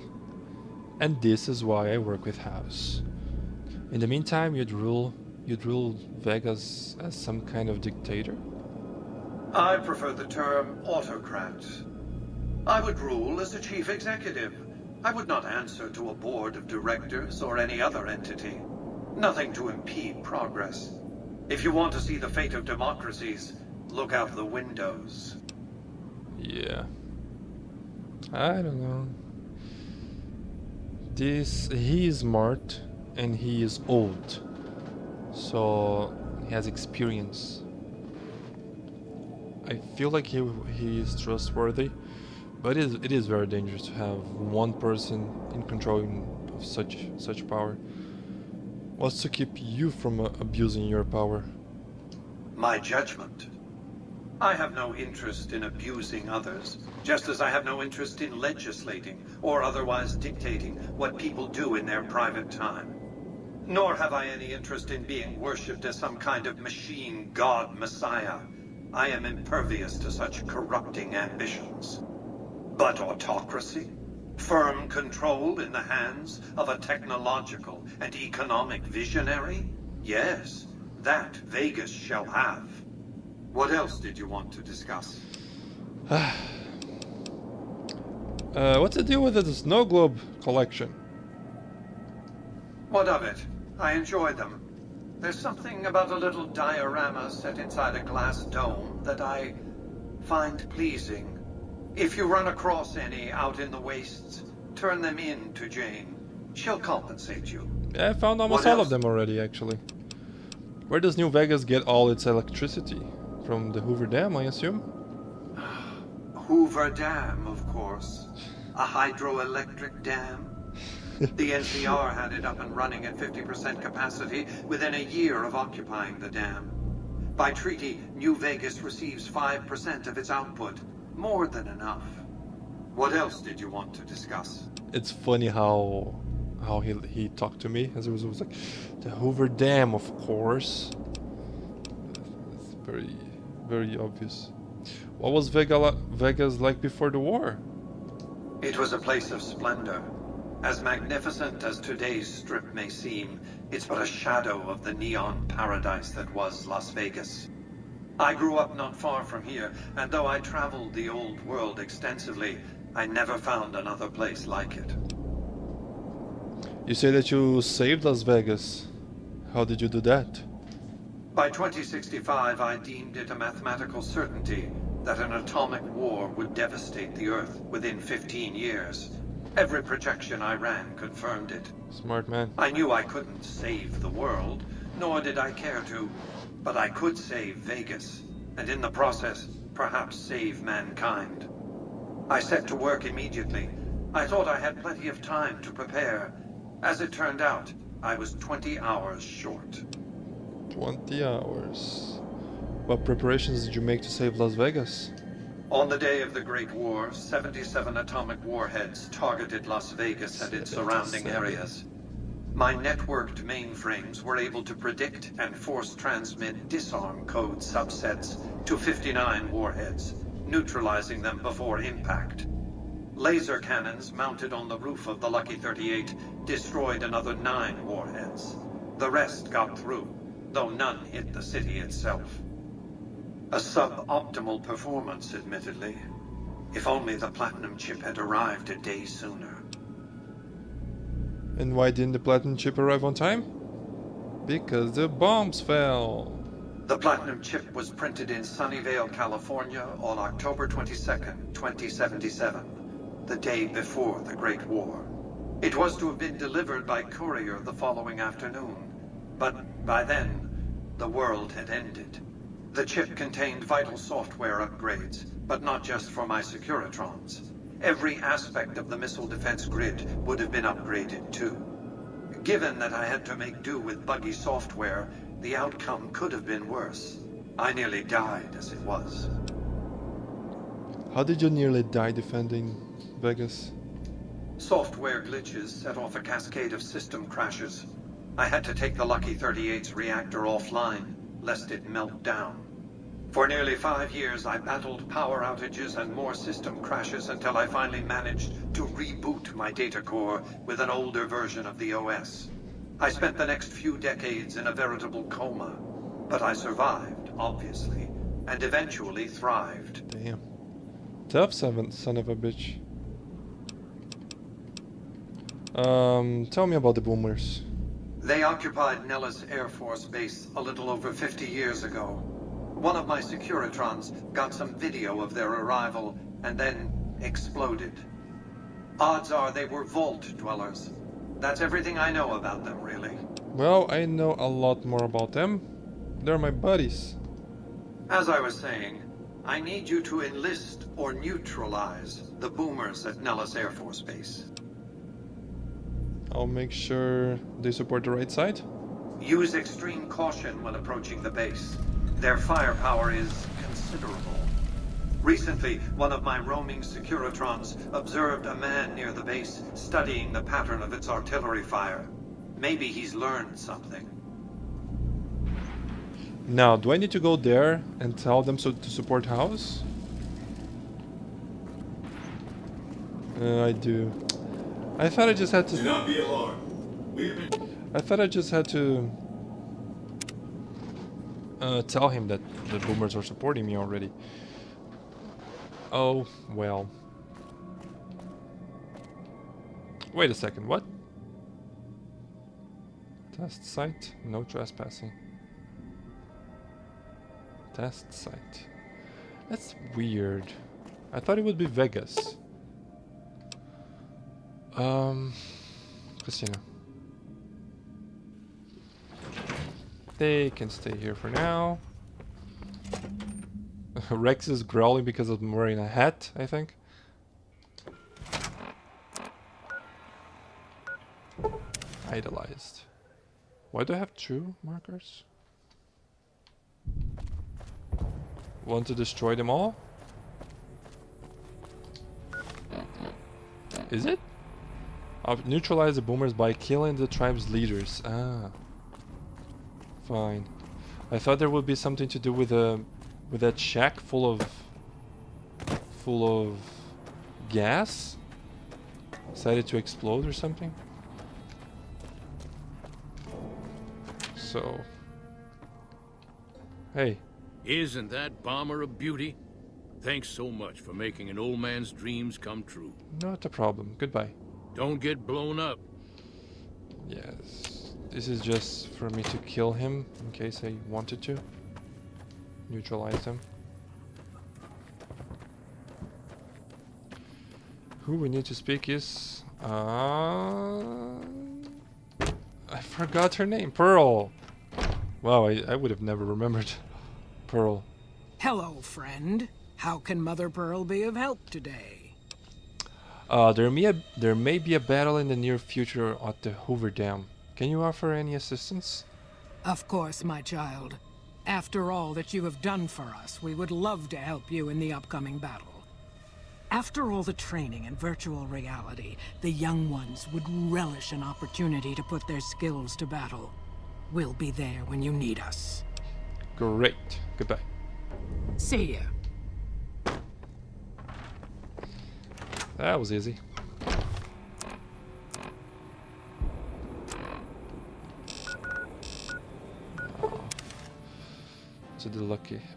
And this is why I work with House. In the meantime, you'd rule Vegas as some kind of dictator? I prefer the term autocrat. I would rule as a chief executive. I would not answer to a board of directors or any other entity. Nothing to impede progress. If you want to see the fate of democracies, look out the windows. Yeah. I don't know. He is smart and he is old. So he has experience. I feel like he is trustworthy, but it is very dangerous to have one person in control of such power. What's to keep you from abusing your power? My judgment. I have no interest in abusing others, just as I have no interest in legislating or otherwise dictating what people do in their private time. Nor have I any interest in being worshipped as some kind of machine god messiah. I am impervious to such corrupting ambitions. But autocracy? Firm control in the hands of a technological and economic visionary? Yes, that Vegas shall have. What else did you want to discuss? What's the deal with the snow globe collection? What of it? I enjoy them. There's something about a little diorama set inside a glass dome that I find pleasing. If you run across any out in the wastes, turn them in to Jane. She'll compensate you. Yeah, I found almost all of them already, actually. Where does New Vegas get all its electricity? From the Hoover Dam, I assume? Hoover Dam, of course. A hydroelectric dam. The NCR had it up and running at 50% capacity within a year of occupying the dam. By treaty, New Vegas receives 5% of its output. More than enough. What else did you want to discuss? It's funny how he talked to me, as it was like, the Hoover Dam, of course. It's very, very obvious. What was Vegas like before the war? It was a place of splendor. As magnificent as today's strip may seem, it's but a shadow of the neon paradise that was Las Vegas. I grew up not far from here, and though I traveled the old world extensively, I never found another place like it. You say that you saved Las Vegas. How did you do that? By 2065, I deemed it a mathematical certainty that an atomic war would devastate the Earth within 15 years. Every projection I ran confirmed it. Smart man. I knew I couldn't save the world, nor did I care to, but I could save Vegas, and in the process, perhaps save mankind. I set to work immediately. I thought I had plenty of time to prepare. As it turned out, I was 20 hours short. 20 hours. What preparations did you make to save Las Vegas? On the day of the Great War, 77 atomic warheads targeted Las Vegas and its surrounding areas. My networked mainframes were able to predict and force transmit disarm code subsets to 59 warheads, neutralizing them before impact. Laser cannons mounted on the roof of the Lucky 38 destroyed another 9 warheads. The rest got through, though none hit the city itself. A suboptimal performance, admittedly. If only the platinum chip had arrived a day sooner. And why didn't the platinum chip arrive on time? Because the bombs fell. The platinum chip was printed in Sunnyvale, California on October 22nd, 2077, the day before the Great War. It was to have been delivered by courier the following afternoon, but by then, the world had ended. The chip contained vital software upgrades, but not just for my Securitrons. Every aspect of the missile defense grid would have been upgraded too. Given that I had to make do with buggy software, the outcome could have been worse. I nearly died as it was. How did you nearly die defending Vegas? Software glitches set off a cascade of system crashes. I had to take the Lucky 38's reactor offline, lest it melt down. For nearly 5 years, I battled power outages and more system crashes until I finally managed to reboot my data core with an older version of the OS. I spent the next few decades in a veritable coma, but I survived, obviously, and eventually thrived. Damn. Tough son of a bitch. Tell me about the boomers. They occupied Nellis Air Force Base a little over 50 years ago. One of my Securitrons got some video of their arrival and then exploded. Odds are they were vault dwellers. That's everything I know about them, really. Well, I know a lot more about them. They're my buddies. As I was saying, I need you to enlist or neutralize the boomers at Nellis Air Force Base. I'll make sure they support the right side. Use extreme caution when approaching the base. Their firepower is considerable. considerable. Recently, one of my roaming Securitrons observed a man near the base studying the pattern of its artillery fire. Maybe he's learned something. Now, do I need to go there and tell them to support house? I do. I thought I just had to... Do not be alarmed. I thought I just had to... tell him that the boomers are supporting me already. Oh, well. Wait a second, what? Test site? No trespassing. Test site. That's weird. I thought it would be Vegas. Casino. They can stay here for now. Rex is growling because I'm wearing a hat, I think. Idolized. Why do I have true markers? Want to destroy them all? Is it? I'll neutralize the boomers by killing the tribe's leaders. Ah. Fine. I thought there would be something to do with that shack full of gas. Decided to explode or something. So. Hey. Isn't that bomber a beauty? Thanks so much for making an old man's dreams come true. Not a problem. Goodbye. Don't get blown up. Yes. This is just for me to kill him in case I wanted to. Neutralize him. Who we need to speak is... I forgot her name. Pearl. Wow, I would have never remembered. Pearl. Hello, friend. How can Mother Pearl be of help today? There may be a battle in the near future at the Hoover Dam. Can you offer any assistance? Of course, my child. After all that you have done for us, we would love to help you in the upcoming battle. After all the training in virtual reality, the young ones would relish an opportunity to put their skills to battle. We'll be there when you need us. Great. Goodbye. See ya. That was easy.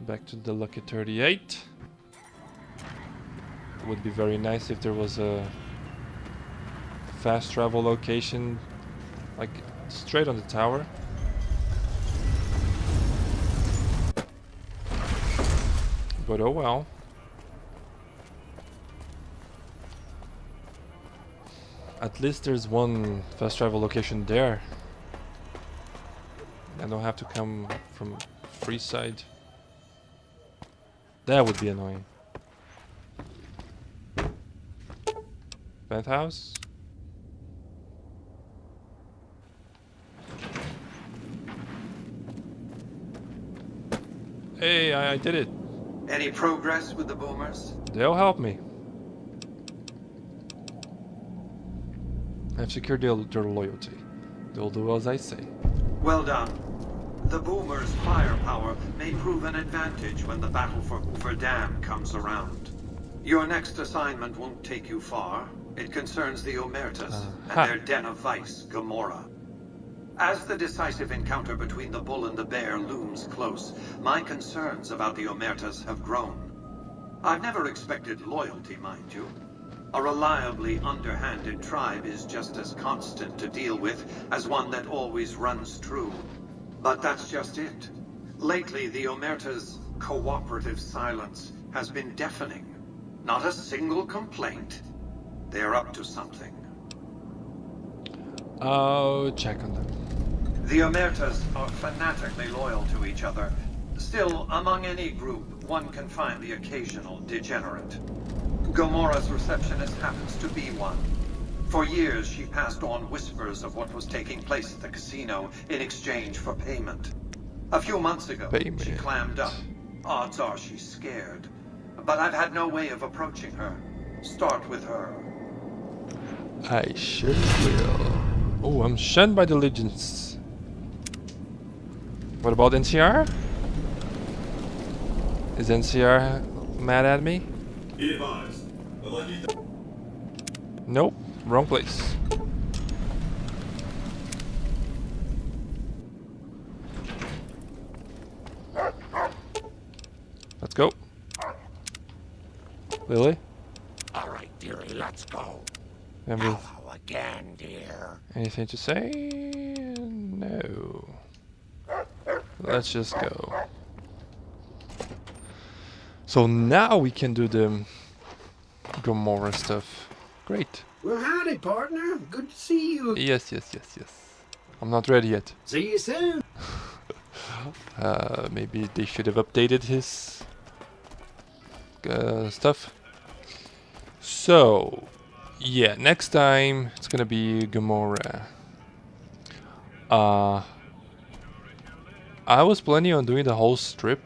Back to the lucky 38. It would be very nice if there was a fast travel location, like straight on the tower. But oh well. At least there's one fast travel location there. I don't have to come from free side. That would be annoying. Penthouse? Hey, I did it. Any progress with the boomers? They'll help me. I've secured their loyalty. They'll do as I say. Well done. The boomers' firepower may prove an advantage when the battle for Hoover Dam comes around. Your next assignment won't take you far. It concerns the Omertas and their den of vice, Gomorrah. As the decisive encounter between the bull and the bear looms close, my concerns about the Omertas have grown. I've never expected loyalty, mind you. A reliably underhanded tribe is just as constant to deal with as one that always runs true. But that's just it. Lately, the Omerta's cooperative silence has been deafening. Not a single complaint. They're up to something. I'll check on them. The Omertas are fanatically loyal to each other. Still, among any group, one can find the occasional degenerate. Gomorrah's receptionist happens to be one. For years, she passed on whispers of what was taking place at the casino in exchange for payment. A few months ago, she clammed up. Odds are she's scared. But I've had no way of approaching her. Start with her. I sure will. Oh, I'm shunned by the Legions. What about NCR? Is NCR mad at me? Be advised. The lucky Nope, wrong place. Let's go. Lily? All right, dearie, let's go. Hello again, dear. Anything to say? No. Let's just go. So now we can do the Gomorrah stuff. Great. Well, howdy, partner. Good to see you. Yes. I'm not ready yet. See you soon. Maybe they should have updated his stuff. So, yeah, next time it's gonna be Gomorrah. I was planning on doing the whole strip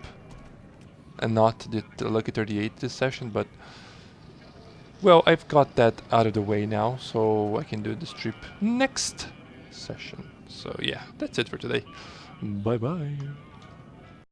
and not the Lucky 38 this session, but well, I've got that out of the way now, so I can do the strip next session. So yeah, that's it for today. Bye bye.